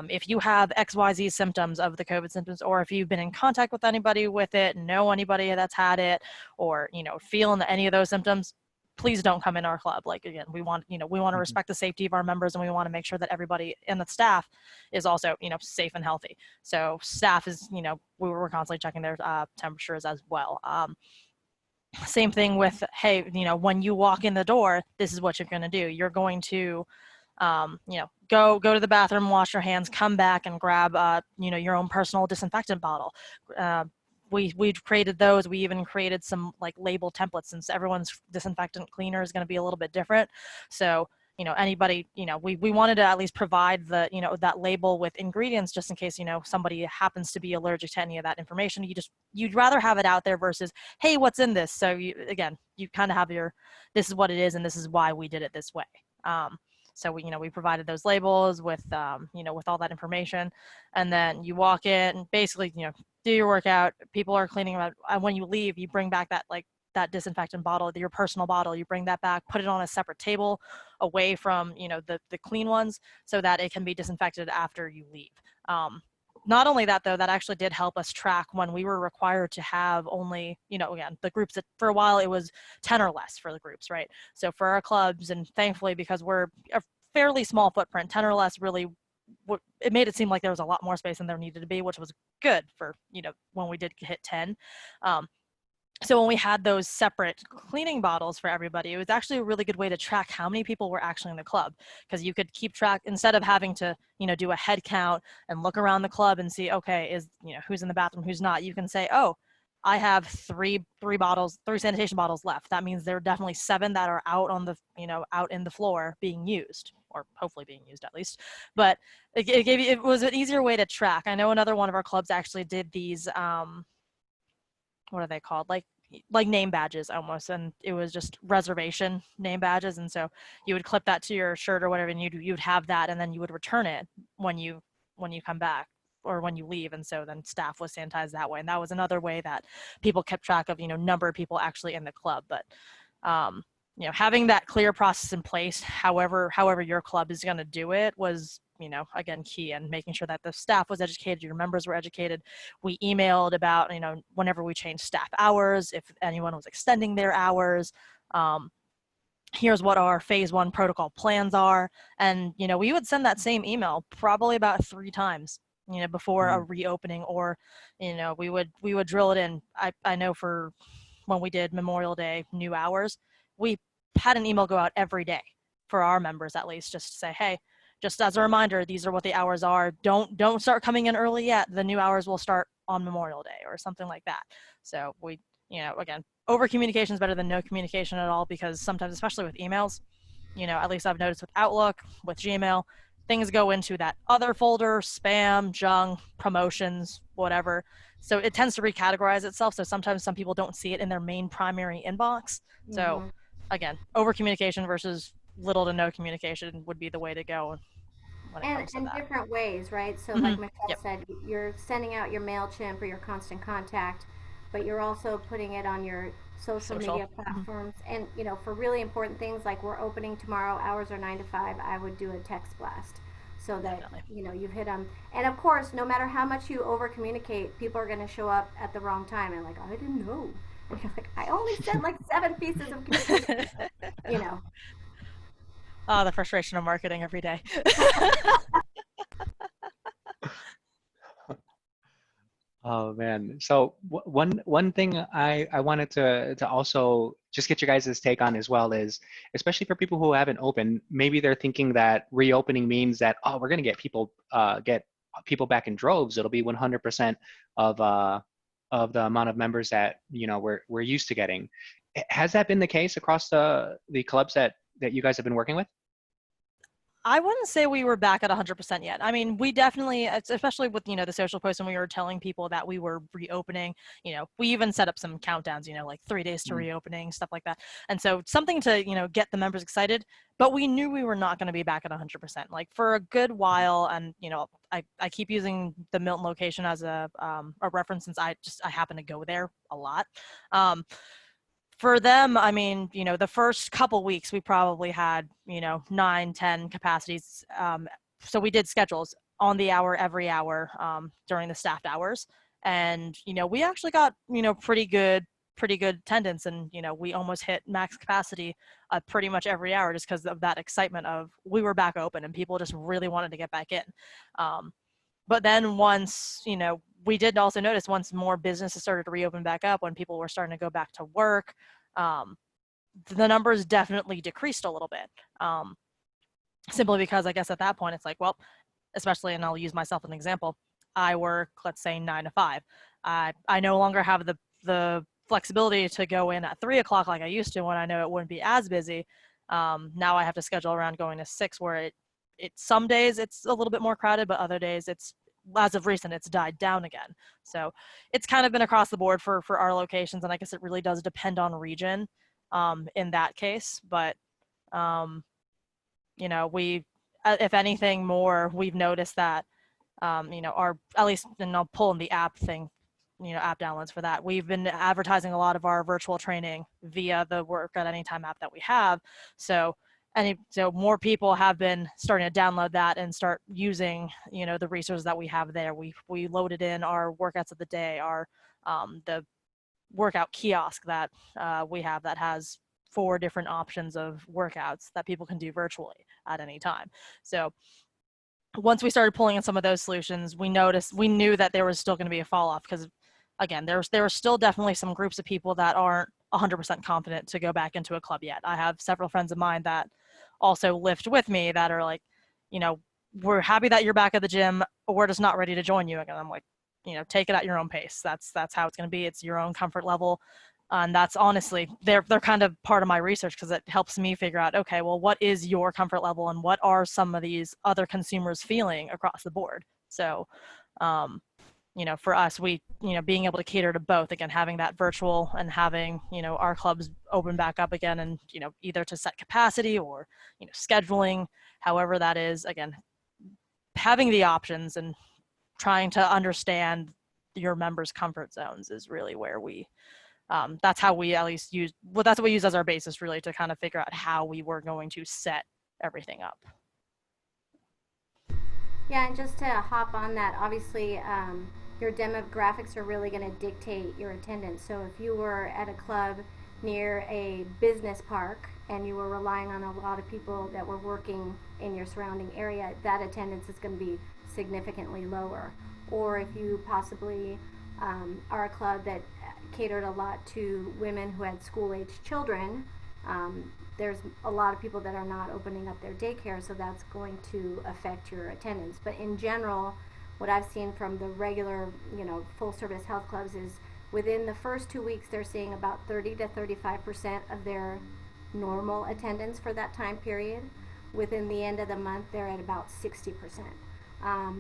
If you have XYZ symptoms of the COVID symptoms, or if you've been in contact with anybody with it, know anybody that's had it, or, you know, feeling any of those symptoms, please don't come in our club. Like, again, we want to respect the safety of our members, and we want to make sure that everybody in the staff is also, you know, safe and healthy. So staff is, you know, we were constantly checking their temperatures as well. Same thing with, hey, you know, when you walk in the door, this is what you're going to do. You're going to, you know, go to the bathroom, wash your hands, come back and grab, you know, your own personal disinfectant bottle. We've created those. We even created some like label templates, since everyone's disinfectant cleaner is going to be a little bit different. So, you know, anybody, you know, we wanted to at least provide the, you know, that label with ingredients, just in case, you know, somebody happens to be allergic to any of that information. You'd rather have it out there versus, hey, what's in this? So you kind of have your, this is what it is, and this is why we did it this way. So we provided those labels with, you know, with all that information, and then you walk in, and basically, you know, do your workout. People are cleaning up. And when you leave, you bring back that, like, that disinfectant bottle, your personal bottle, you bring that back, put it on a separate table away from, you know, the clean ones, so that it can be disinfected after you leave. Not only that, though, that actually did help us track when we were required to have only, you know, again, the groups that for a while it was 10 or less for the groups, right? So for our clubs, and thankfully, because we're a fairly small footprint, 10 or less really, it made it seem like there was a lot more space than there needed to be, which was good for, you know, when we did hit 10. So when we had those separate cleaning bottles for everybody, it was actually a really good way to track how many people were actually in the club, because you could keep track instead of having to, you know, do a head count and look around the club and see, okay, is, you know, who's in the bathroom, who's not. You can say, oh, I have three sanitation bottles left. That means there are definitely 7 that are out on the, you know, out in the floor being used, or hopefully being used at least. But it was an easier way to track. I know another one of our clubs actually did these, what are they called? Like name badges almost, and it was just reservation name badges, and so you would clip that to your shirt or whatever, and you'd have that, and then you would return it when you come back or when you leave, and so then staff was sanitized that way, and that was another way that people kept track of number of people actually in the club. But having that clear process in place, however your club is going to do it, was again key, and making sure that the staff was educated, your members were educated. We emailed about whenever we changed staff hours, if anyone was extending their hours, here's what our phase 1 protocol plans are, and we would send that same email probably about 3 times before a reopening, or we would drill it in. I know for when we did Memorial Day new hours, we had an email go out every day for our members, at least, just to say, hey, just as a reminder, these are what the hours are. Don't start coming in early yet. The new hours will start on Memorial Day, or something like that. So we, again, over communication is better than no communication at all, because sometimes, especially with emails, at least I've noticed with Outlook, with Gmail, things go into that other folder, spam, junk, promotions, whatever. So it tends to recategorize itself. So sometimes some people don't see it in their main primary inbox. So again, over communication versus little to no communication would be the way to go when it comes to that. Different ways, right? So like Michelle said, you're sending out your MailChimp or your Constant Contact, but you're also putting it on your social media platforms. And for really important things, like we're opening tomorrow, hours are 9 to 5, I would do a text blast, so that you've hit them. And of course, no matter how much you over communicate, people are going to show up at the wrong time and like, I didn't know. And you're like, I only sent like 7 pieces of communication. Oh, the frustration of marketing every day. Oh man. So one thing I wanted to also just get your guys' take on as well is, especially for people who haven't opened, maybe they're thinking that reopening means that, oh, we're going to get people back in droves. It'll be 100% of the amount of members that we're used to getting. Has that been the case across the clubs that you guys have been working with? I wouldn't say we were back at 100% yet. I mean, we definitely, especially with, the social posts, when we were telling people that we were reopening, we even set up some countdowns, like 3 days to reopening, stuff like that. And so something to, get the members excited, but we knew we were not going to be back at 100%. Like for a good while, and, I keep using the Milton location as a reference, since I happen to go there a lot. For them, I mean, the first couple weeks we probably had, 9, 10 capacities. So we did schedules on the hour, every hour, during the staffed hours. And, we actually got, pretty good attendance. And, we almost hit max capacity pretty much every hour, just because of that excitement of we were back open and people just really wanted to get back in. But then once, we did also notice once more businesses started to reopen back up, when people were starting to go back to work, the numbers definitely decreased a little bit. Simply because I guess at that point it's like, well, especially, and I'll use myself as an example, I work, let's say 9 to 5. I no longer have the flexibility to go in at 3 o'clock like I used to, when I know it wouldn't be as busy. Now I have to schedule around going to 6, where it some days it's a little bit more crowded, but other days it's, as of recent, it's died down again. So it's kind of been across the board for our locations, and I guess it really does depend on region in that case. But we, if anything more, we've noticed that our, at least, and I'll pull in the app thing, app downloads for that. We've been advertising a lot of our virtual training via the Work at Anytime app that we have. So more people have been starting to download that and start using, the resources that we have there. We loaded in our workouts of the day, our the workout kiosk that we have that has 4 different options of workouts that people can do virtually at any time. So once we started pulling in some of those solutions, we knew that there was still going to be a fall off, because again, there were still definitely some groups of people that aren't 100% confident to go back into a club yet. I have several friends of mine that also lift with me that are like, we're happy that you're back at the gym, but we're just not ready to join you again. I'm like, take it at your own pace. That's how it's going to be. It's your own comfort level. And that's honestly, they're kind of part of my research because it helps me figure out, okay, well, what is your comfort level and what are some of these other consumers feeling across the board? So, you know, for us, we, you know, being able to cater to both, again, having that virtual and having, you know, our clubs open back up again and, you know, either to set capacity or, you know, scheduling, however that is, again, having the options and trying to understand your members' comfort zones is really where we, that's how we at least use, well, that's what we use as our basis really to kind of figure out how we were going to set everything up. Yeah, and just to hop on that, obviously, your demographics are really going to dictate your attendance. So if you were at a club near a business park and you were relying on a lot of people that were working in your surrounding area, that attendance is going to be significantly lower. Or if you possibly are a club that catered a lot to women who had school-aged children, there's a lot of people that are not opening up their daycare, so that's going to affect your attendance. But in general, what I've seen from the regular, you know, full-service health clubs is within the first 2 weeks, they're seeing about 30 to 35% of their normal attendance for that time period. Within the end of the month, they're at about 60%.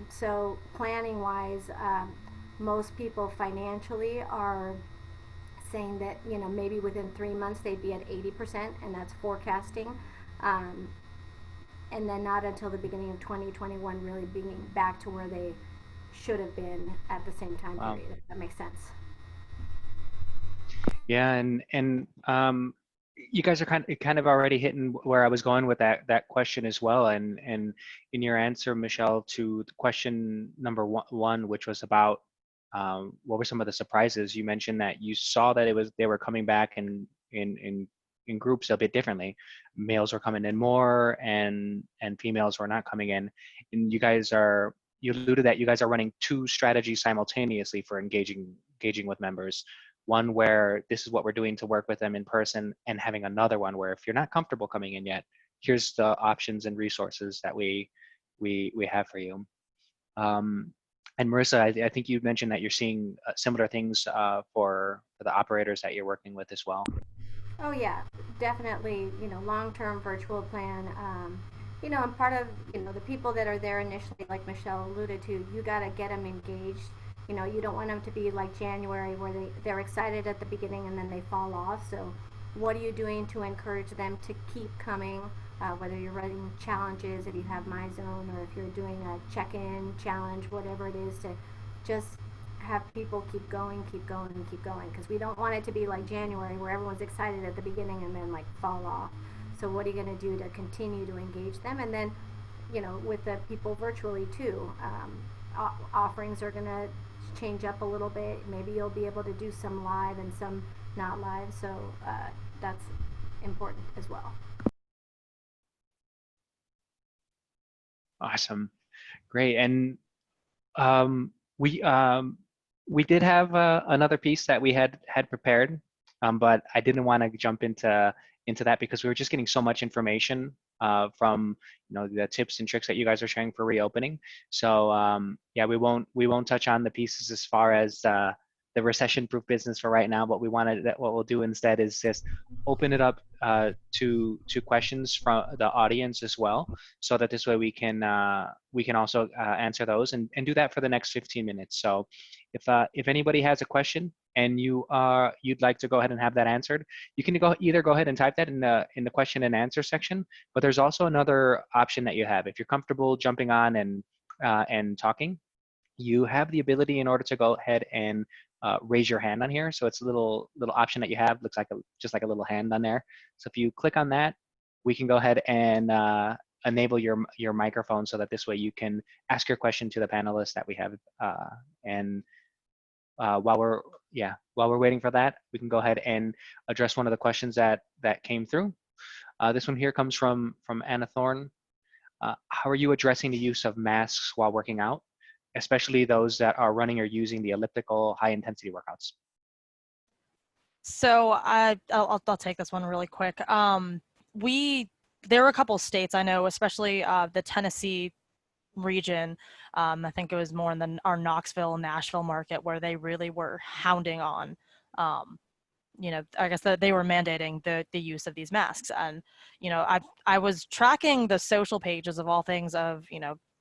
So planning-wise, most people financially are saying that, you know, maybe within 3 months they'd be at 80%, and that's forecasting. And then not until the beginning of 2021 really being back to where they should have been at the same time Wow. period, if that makes sense. Yeah, and you guys are kind of already hitting where I was going with that question as well. And in your answer, Michelle, to the question number one, which was about what were some of the surprises, you mentioned that you saw that they were coming back in groups a bit differently. Males were coming in more, and females were not coming in. And you alluded that you guys are running two strategies simultaneously for engaging with members. One where this is what we're doing to work with them in person, and having another one where if you're not comfortable coming in yet, here's the options and resources that we have for you. And Marissa, I think you mentioned that you're seeing similar things for the operators that you're working with as well. Oh yeah, definitely. You know, long-term virtual plan. You know, and part of, you know, the people that are there initially, like Michelle alluded to, you got to get them engaged. You know, you don't want them to be like January where they're excited at the beginning and then they fall off. So what are you doing to encourage them to keep coming? Whether you're running challenges, if you have My Zone, or if you're doing a check-in challenge, whatever it is, to just have people keep going, keep going, and keep going. Because we don't want it to be like January where everyone's excited at the beginning and then like fall off. So what are you going to do to continue to engage them? And then, you know, with the people virtually too, offerings are going to change up a little bit. Maybe you'll be able to do some live and some not live. So that's important as well. Awesome, great. And we did have another piece that we had prepared, but I didn't want to jump into that because we were just getting so much information from, you know, the tips and tricks that you guys are sharing for reopening. So yeah, we won't touch on the pieces as far as the recession-proof business for right now. But what we'll do instead is just open it up to questions from the audience as well, so that this way we can also answer those and do that for the next 15 minutes. So if anybody has a question and you'd like to go ahead and have that answered, you can either go ahead and type that in the question and answer section. But there's also another option that you have. If you're comfortable jumping on and talking, you have the ability in order to go ahead and raise your hand on here. So it's a little option that you have, looks like just like a little hand on there. So if you click on that, we can go ahead and enable your microphone so that this way you can ask your question to the panelists that we have. And while we're waiting for that, we can go ahead and address one of the questions that came through. This one here comes from Anna Thorne. How are you addressing the use of masks while working out, especially those that are running or using the elliptical high intensity workouts? So I'll take this one really quick. There were a couple of states I know, especially the Tennessee region. I think it was more in our Knoxville, Nashville market where they really were hounding on I guess that they were mandating the use of these masks. And, I was tracking the social pages of all things of,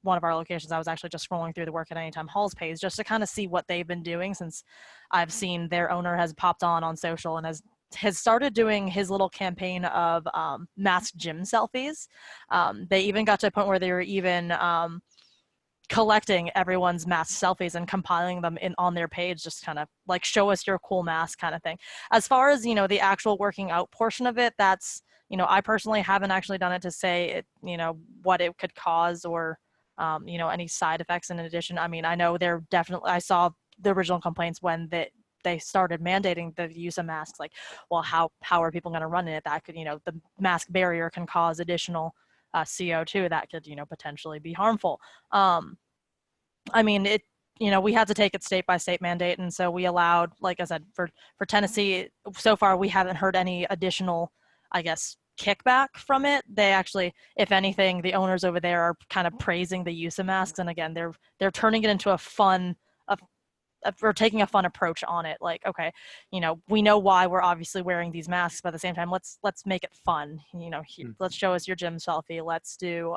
one of our locations. I was actually just scrolling through the Work at Anytime Halls page just to kind of see what they've been doing, since I've seen their owner has popped on social and has started doing his little campaign of masked gym selfies. They even got to a point where they were even collecting everyone's mask selfies and compiling them on their page, just kind of like, show us your cool mask kind of thing. As far as, the actual working out portion of it, that's, I personally haven't actually done it to say it, what it could cause, or, any side effects in addition. I mean, I know I saw the original complaints when they started mandating the use of masks, like, well, how are people going to run in it? That could, the mask barrier can cause additional CO2 that could, potentially be harmful. I mean, we had to take it state by state mandate. And so we allowed, like I said, for Tennessee, so far, we haven't heard any additional, I guess, kickback from it. They actually, if anything, the owners over there are kind of praising the use of masks. And again, they're turning it into we're taking a fun approach on it. Like, okay, we know why we're obviously wearing these masks, but at the same time, let's make it fun. Let's show us your gym selfie. Let's do,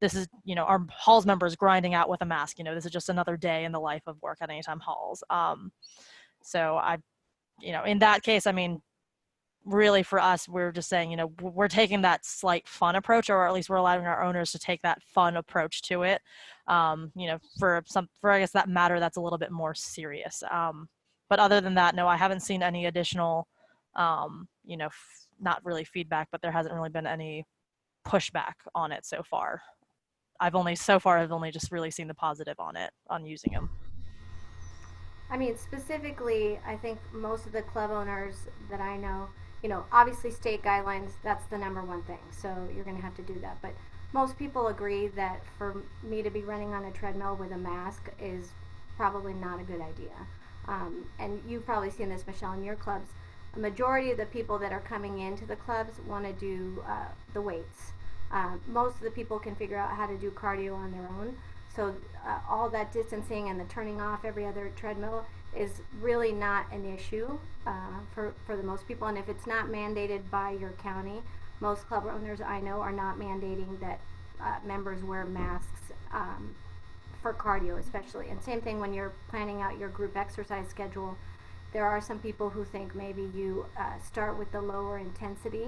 this is, our halls members grinding out with a mask. This is just another day in the life of Work at Anytime Halls. So in that case, I mean, really for us, we're just saying, we're taking that slight fun approach, or at least we're allowing our owners to take that fun approach to it. For I guess that matter that's a little bit more serious. But other than that, no, I haven't seen any additional, not really feedback, but there hasn't really been any pushback on it so far. I've only just really seen the positive on it, on using them. I mean, specifically, I think most of the club owners that I know, obviously state guidelines, that's the number one thing. So you're going to have to do that. But most people agree that for me to be running on a treadmill with a mask is probably not a good idea. And you've probably seen this, Michelle, in your clubs. A majority of the people that are coming into the clubs want to do the weights. Most of the people can figure out how to do cardio on their own. So all that distancing and the turning off every other treadmill is really not an issue for the most people. And if it's not mandated by your county, most club owners I know are not mandating that members wear masks for cardio especially. And same thing when you're planning out your group exercise schedule. There are some people who think maybe you start with the lower intensity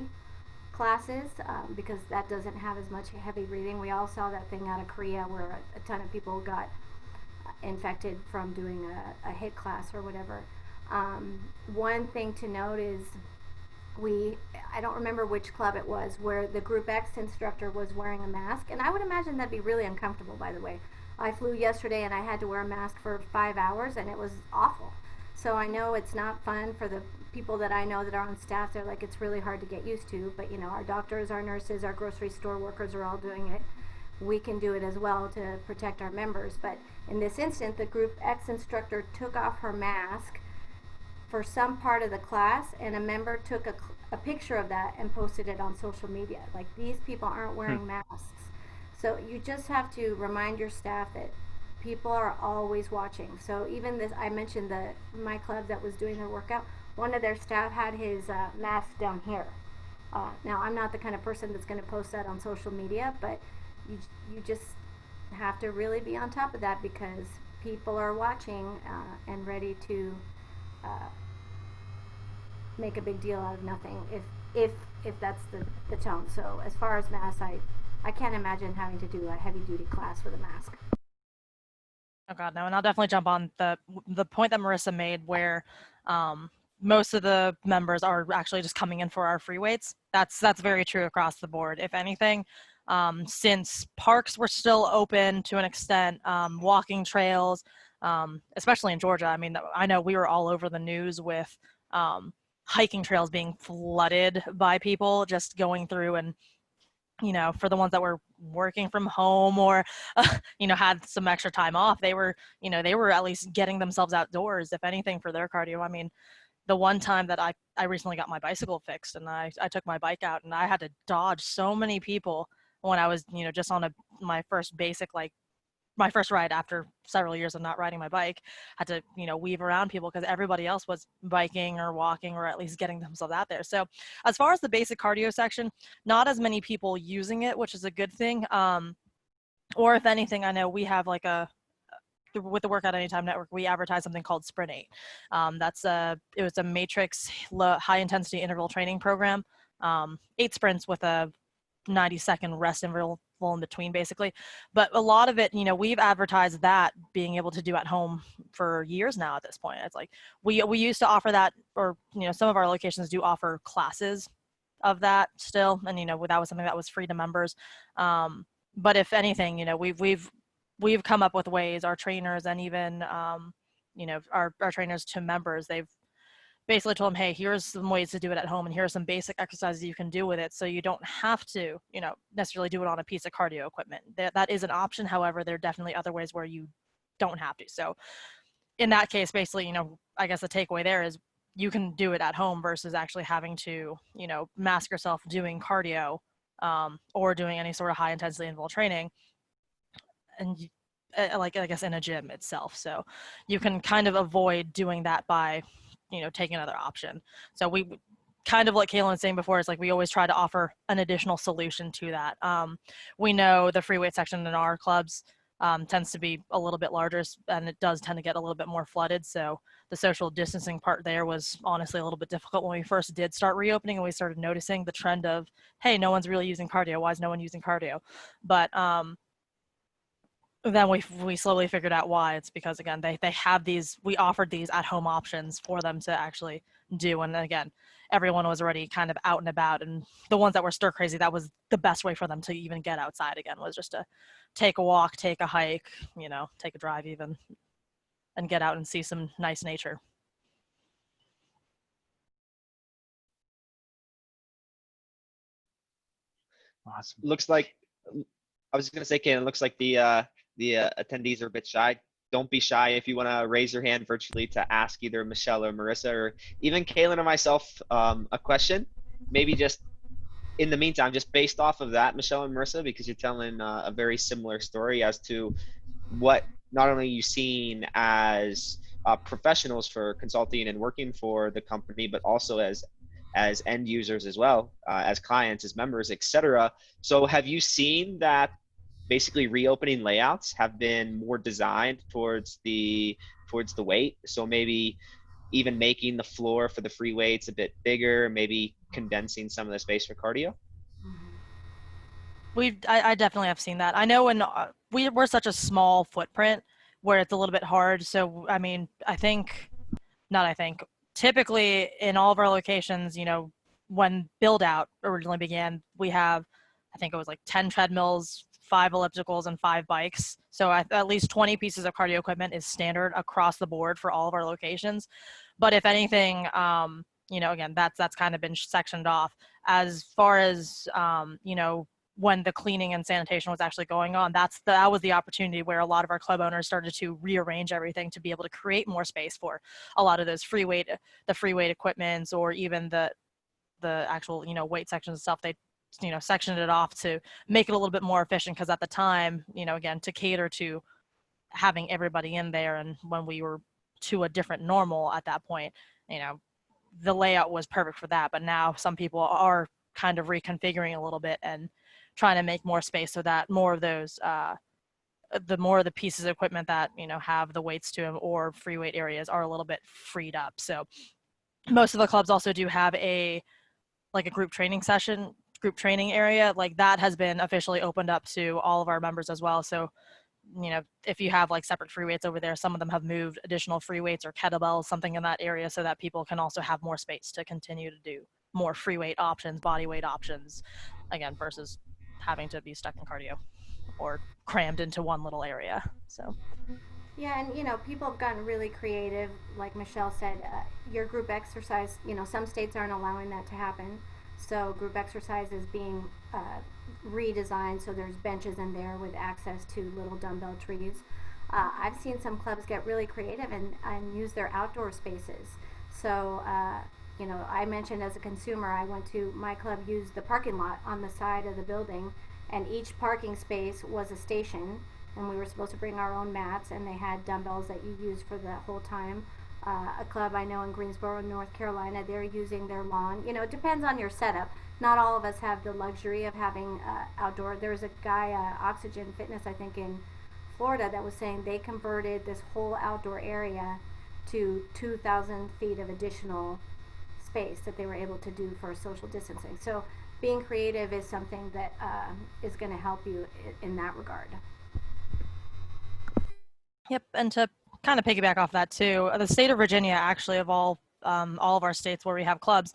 classes because that doesn't have as much heavy breathing. We all saw that thing out of Korea where a ton of people got infected from doing a HIIT class or whatever. One thing to note is I don't remember which club it was, where the Group X instructor was wearing a mask, and I would imagine that'd be really uncomfortable, by the way. I flew yesterday and I had to wear a mask for 5 hours and it was awful. So I know it's not fun for the people that I know that are on staff. They're like, it's really hard to get used to, but our doctors, our nurses, our grocery store workers are all doing it. We can do it as well to protect our members. But in this instance, the Group X instructor took off her mask for some part of the class, and a member took a picture of that and posted it on social media. Like, these people aren't wearing masks. So you just have to remind your staff that people are always watching. So even this, I mentioned my club that was doing their workout, one of their staff had his mask down here. Now, I'm not the kind of person that's going to post that on social media, but you just have to really be on top of that because people are watching and ready to make a big deal out of nothing if that's the tone. So as far as masks, I can't imagine having to do a heavy duty class with a mask. Oh God, no. And I'll definitely jump on the point that Marissa made where most of the members are actually just coming in for our free weights. That's very true across the board. If anything, since parks were still open to an extent, walking trails, especially in Georgia. I mean, I know we were all over the news with hiking trails being flooded by people just going through, and for the ones that were working from home or had some extra time off, they were at least getting themselves outdoors, if anything, for their cardio. I mean, the one time that I recently got my bicycle fixed and I took my bike out and I had to dodge so many people when I was just on my first basic like my first ride after several years of not riding my bike, had to, weave around people because everybody else was biking or walking or at least getting themselves out there. So as far as the basic cardio section, not as many people using it, which is a good thing. Or if anything, I know we have like with the Workout Anytime Network, we advertise something called Sprint 8. It was a matrix high intensity interval training program, 8 sprints with a 90-second rest interval in between, basically. But a lot of it, we've advertised that being able to do at home for years now at this point. It's like we used to offer that, or some of our locations do offer classes of that still, and that was something that was free to members. But if anything, we've come up with ways, our trainers and even our trainers to members, they've basically told them, hey, here's some ways to do it at home, and here are some basic exercises you can do with it, so you don't have to necessarily do it on a piece of cardio equipment. That is an option. However, there are definitely other ways where you don't have to. So in that case, basically, I guess the takeaway there is you can do it at home versus actually having to mask yourself doing cardio or doing any sort of high intensity interval training, and like, I guess, in a gym itself. So you can kind of avoid doing that by taking another option. So we kind of, like Kaylin was saying before, it's like we always try to offer an additional solution to that. We know the free weight section in our clubs tends to be a little bit larger, and it does tend to get a little bit more flooded. So the social distancing part there was honestly a little bit difficult when we first did start reopening, and we started noticing the trend of, hey, no one's really using cardio. Why is no one using cardio? But then we slowly figured out why. It's because, again, they have these, we offered these at home options for them to actually do. And again, everyone was already kind of out and about, and the ones that were stir crazy, that was the best way for them to even get outside again, was just to take a walk, take a hike, take a drive even, and get out and see some nice nature. Awesome. Looks like, I was going to say, Ken, it looks like the attendees are a bit shy. Don't be shy if you want to raise your hand virtually to ask either Michelle or Marissa, or even Kaylin or myself a question. Maybe just in the meantime, just based off of that, Michelle and Marissa, because you're telling a very similar story as to what not only you've seen as professionals for consulting and working for the company, but also as end users as well, as clients, as members, etc. So have you seen that basically reopening layouts have been more designed towards the weight? So maybe even making the floor for the free weights a bit bigger, maybe condensing some of the space for cardio? I definitely have seen that. I know when we're such a small footprint where it's a little bit hard. So, I mean, typically in all of our locations, when build out originally began, we have, I think it was like 10 treadmills, 5 ellipticals, and 5 bikes. So at least 20 pieces of cardio equipment is standard across the board for all of our locations. But if anything, again, that's kind of been sectioned off. As far as, when the cleaning and sanitation was actually going on, that was the opportunity where a lot of our club owners started to rearrange everything to be able to create more space for a lot of those free weight equipments, or even the actual, weight sections and stuff. They, sectioned it off to make it a little bit more efficient, because at the time, again, to cater to having everybody in there, and when we were to a different normal at that point, the layout was perfect for that. But now some people are kind of reconfiguring a little bit and trying to make more space, so that more of those the more of the pieces of equipment that have the weights to them or free weight areas are a little bit freed up. So most of the clubs also do have a group training area, like that has been officially opened up to all of our members as well. So if you have like separate free weights over there, some of them have moved additional free weights or kettlebells, something in that area, so that people can also have more space to continue to do more free weight options, body weight options, again, versus having to be stuck in cardio or crammed into one little area. So Yeah, and people have gotten really creative. Like Michelle said, your group exercise, some states aren't allowing that to happen. So group exercise is being redesigned, so there's benches in there with access to little dumbbell trees. I've seen some clubs get really creative and use their outdoor spaces. So, I mentioned as a consumer, my club used the parking lot on the side of the building, and each parking space was a station. and we were supposed to bring our own mats, and they had dumbbells that you use for the whole time. A club I know in Greensboro, North Carolina, they're using their lawn. You know, it depends on your setup. Not all of us have the luxury of having outdoor. There's a guy, Oxygen Fitness, I think, in Florida, that was saying they converted this whole outdoor area to 2,000 feet of additional space that they were able to do for social distancing. So being creative is something that is going to help you in that regard. Yep, and to kind of piggyback off that too, the state of Virginia, actually, of all of our states where we have clubs,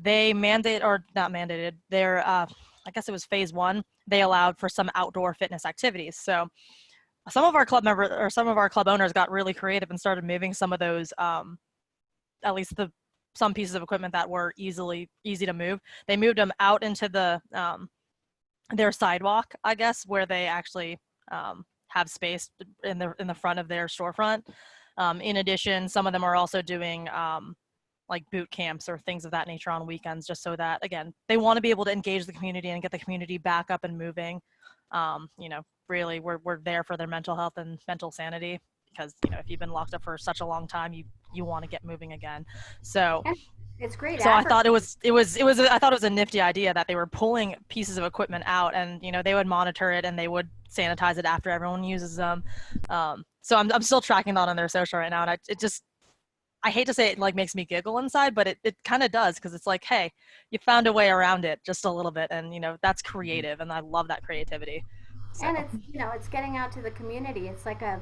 they mandate, or not mandated, they're I guess it was phase 1, they allowed for some outdoor fitness activities. So some of our club members or some of our club owners got really creative and started moving some of those, at least some pieces of equipment that were easy to move. They moved them out into the their sidewalk, I guess, where they actually have space in the front of their storefront. In addition, some of them are also doing like boot camps or things of that nature on weekends, just so that, again, they want to be able to engage the community and get the community back up and moving. You know, really, we're there for their mental health and mental sanity, because, you know, if you've been locked up for such a long time, you want to get moving again. So And it's great. so I thought it was I thought it was a nifty idea that they were pulling pieces of equipment out, and, you know, they would monitor it and they would sanitize it after everyone uses them. So I'm still tracking that on their social right now, and I hate to say it, like, makes me giggle inside, but it kind of does, because it's like, hey, you found a way around it just a little bit, and, you know, that's creative, and I love that creativity. So. And it's, you know, it's getting out to the community. It's like a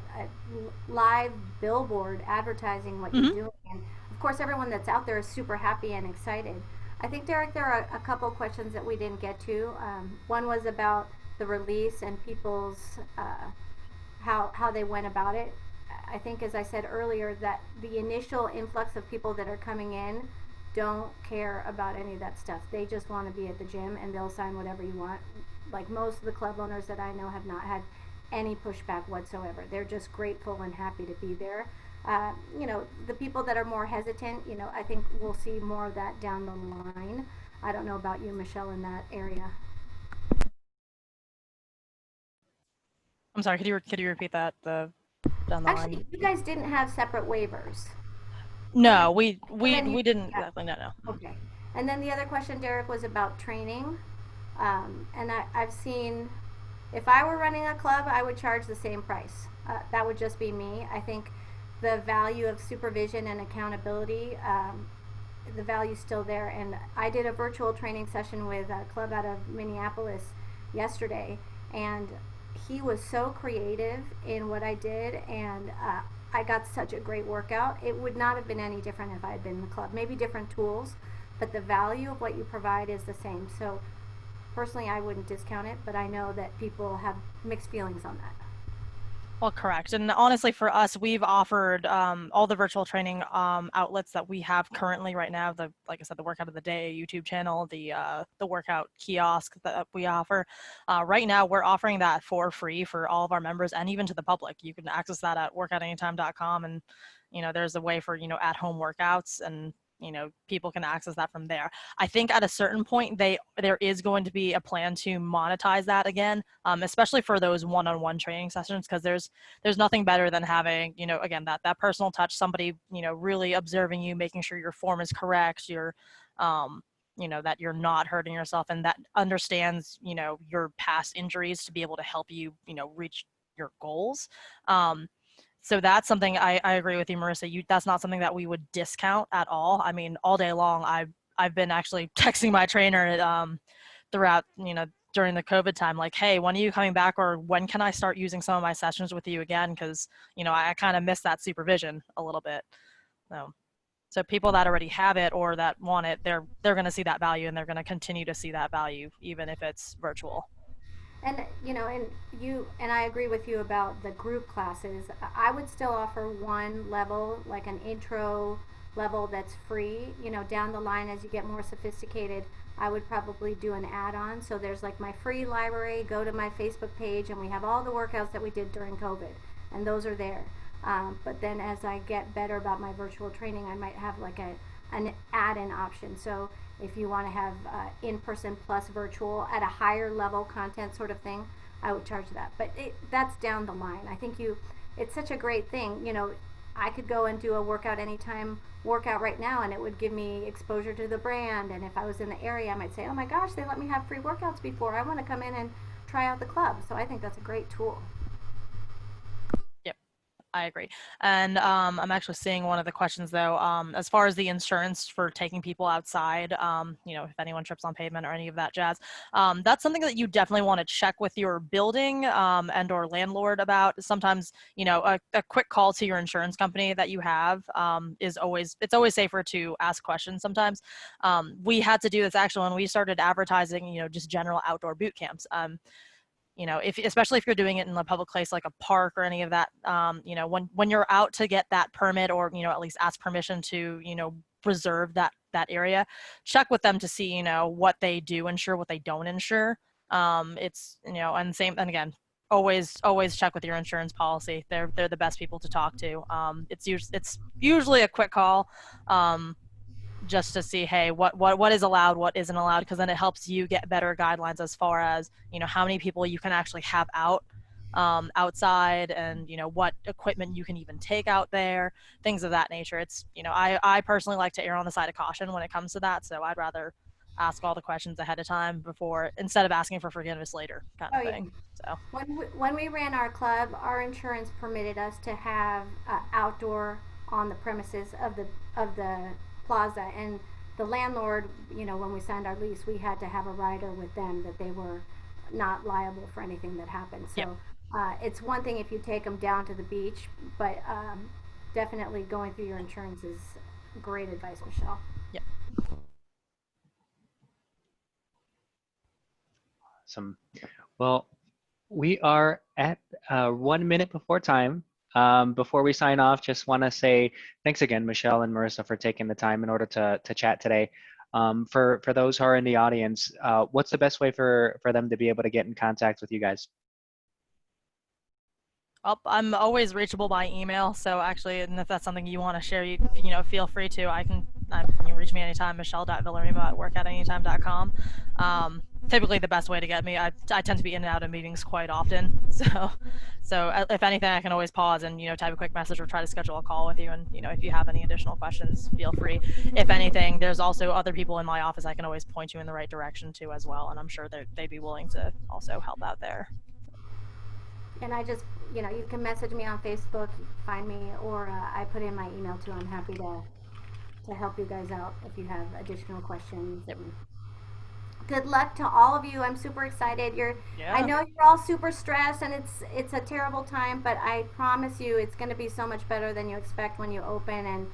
live billboard advertising what you're doing. And of course, everyone that's out there is super happy and excited. I think, Derek, there are a couple questions that we didn't get to. One was about the release and people's how they went about it. I think, as I said earlier, that the initial influx of people that are coming in don't care about any of that stuff. They just want to be at the gym, and they'll sign whatever you want. Like, most of the club owners that I know have not had any pushback whatsoever. They're just grateful and happy to be there. You know, the people that are more hesitant, you know, I think we'll see more of that down the line. I don't know about you, Michelle, in that area. I'm sorry, could you repeat that? Down the Actually, line. you guys didn't have separate waivers. No, we didn't Yeah. exactly. No. Okay. And then the other question, Derek, was about training. And I've seen, if I were running a club, I would charge the same price. That would just be me. I think the value of supervision and accountability, the value's still there. And I did a virtual training session with a club out of Minneapolis yesterday, and he was so creative in what I did, and I got such a great workout. It would not have been any different if I had been in the club. Maybe different tools, but the value of what you provide is the same. So personally, I wouldn't discount it, but I know that people have mixed feelings on that. Well, correct. And honestly, for us, we've offered all the virtual training outlets that we have currently right now. Like I said, the Workout of the Day YouTube channel, the workout kiosk that we offer. Right now, we're offering that for free for all of our members and even to the public. You can access that at workoutanytime.com, and, you know, there's a way for, you know, at-home workouts, and, you know, people can access that from there. I think at a certain point, there is going to be a plan to monetize that again, especially for those one-on-one training sessions, because there's nothing better than having, you know, again, that personal touch, somebody, you know, really observing you, making sure your form is correct, you know, that you're not hurting yourself, and that understands, you know, your past injuries to be able to help you, you know, reach your goals. So that's something I agree with you, Marissa. That's not something that we would discount at all. I mean, all day long, I've been actually texting my trainer throughout, you know, during the COVID time, like, hey, when are you coming back, or when can I start using some of my sessions with you again? Because, you know, I kind of miss that supervision a little bit. So people that already have it or that want it, they're going to see that value, and they're going to continue to see that value, even if it's virtual. And, you know, and I agree with you about the group classes. I would still offer one level, like an intro level that's free. You know, down the line, as you get more sophisticated, I would probably do an add-on. So there's like my free library, go to my Facebook page, and we have all the workouts that we did during COVID, and those are there. But then as I get better about my virtual training, I might have like an add-in option. So if you want to have in-person plus virtual at a higher level content sort of thing, I would charge that. But that's down the line. I think it's such a great thing. You know, I could go and do a workout anytime workout right now, and it would give me exposure to the brand. And if I was in the area, I might say, oh my gosh, they let me have free workouts before. I want to come in and try out the club. So I think that's a great tool. I agree. And I'm actually seeing one of the questions though, as far as the insurance for taking people outside, you know, if anyone trips on pavement or any of that jazz, that's something that you definitely want to check with your building and or landlord about. Sometimes, you know, a quick call to your insurance company that you have it's always safer to ask questions sometimes. We had to do this actually when we started advertising, you know, just general outdoor boot camps. You know, especially if you're doing it in a public place like a park or any of that, you know, when you're out to get that permit or, you know, at least ask permission to, you know, reserve that area, check with them to see, you know, what they do insure, what they don't insure. It's, you know, and again, always check with your insurance policy. They're the best people to talk to. It's usually a quick call. Just to see, hey, what is allowed, what isn't allowed, because then it helps you get better guidelines as far as, you know, how many people you can actually have outside, and, you know, what equipment you can even take out there, things of that nature. It's, you know, I personally like to err on the side of caution when it comes to that, so I'd rather ask all the questions ahead of time before, instead of asking for forgiveness later kind of thing. So when we ran our club, our insurance permitted us to have outdoor on the premises of the plaza, and the landlord, you know, when we signed our lease, we had to have a rider with them that they were not liable for anything that happened. So it's one thing if you take them down to the beach, but definitely going through your insurance is great advice, Michelle. Yep. Awesome. Well, we are at 1 minute before time. Before we sign off, just want to say thanks again, Michelle and Marissa, for taking the time in order to chat today. For those who are in the audience, what's the best way for them to be able to get in contact with you guys? I'm always reachable by email. So actually, and if that's something you want to share, you know, feel free to. You can reach me anytime, michelle.villarimo@workatoutanytime.com. Typically, the best way to get me, I tend to be in and out of meetings quite often. So if anything, I can always pause and, you know, type a quick message or try to schedule a call with you. And, you know, if you have any additional questions, feel free. If anything, there's also other people in my office I can always point you in the right direction to as well. And I'm sure that they'd be willing to also help out there. And I just, you know, you can message me on Facebook, find me, or I put in my email too. I'm happy to help you guys out if you have additional questions. Yep. Good luck to all of you. I'm super excited. I know you're all super stressed, and it's a terrible time, but I promise you it's going to be so much better than you expect when you open, and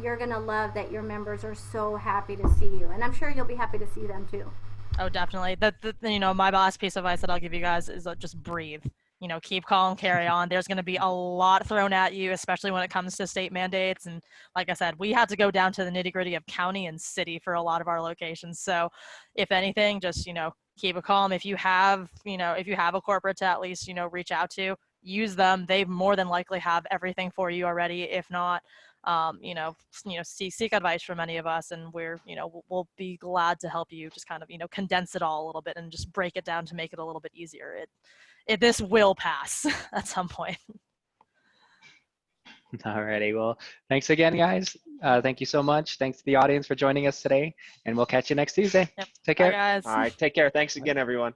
you're going to love that your members are so happy to see you, and I'm sure you'll be happy to see them too. Oh, definitely. You know, my last piece of advice that I'll give you guys is just breathe. You know, keep calm, carry on. There's going to be a lot thrown at you, especially when it comes to state mandates. And like I said, we had to go down to the nitty gritty of county and city for a lot of our locations. So if anything, just, you know, keep it calm. If you have a corporate to at least, you know, reach out to, use them. They more than likely have everything for you already. If not, you know, seek advice from any of us, and we'll be glad to help you just kind of, you know, condense it all a little bit and just break it down to make it a little bit easier. This will pass at some point. Alrighty, well, thanks again, guys. Thank you so much. Thanks to the audience for joining us today, and we'll catch you next Tuesday. Yep. Take care. Bye, guys. All right, take care. Thanks again, everyone.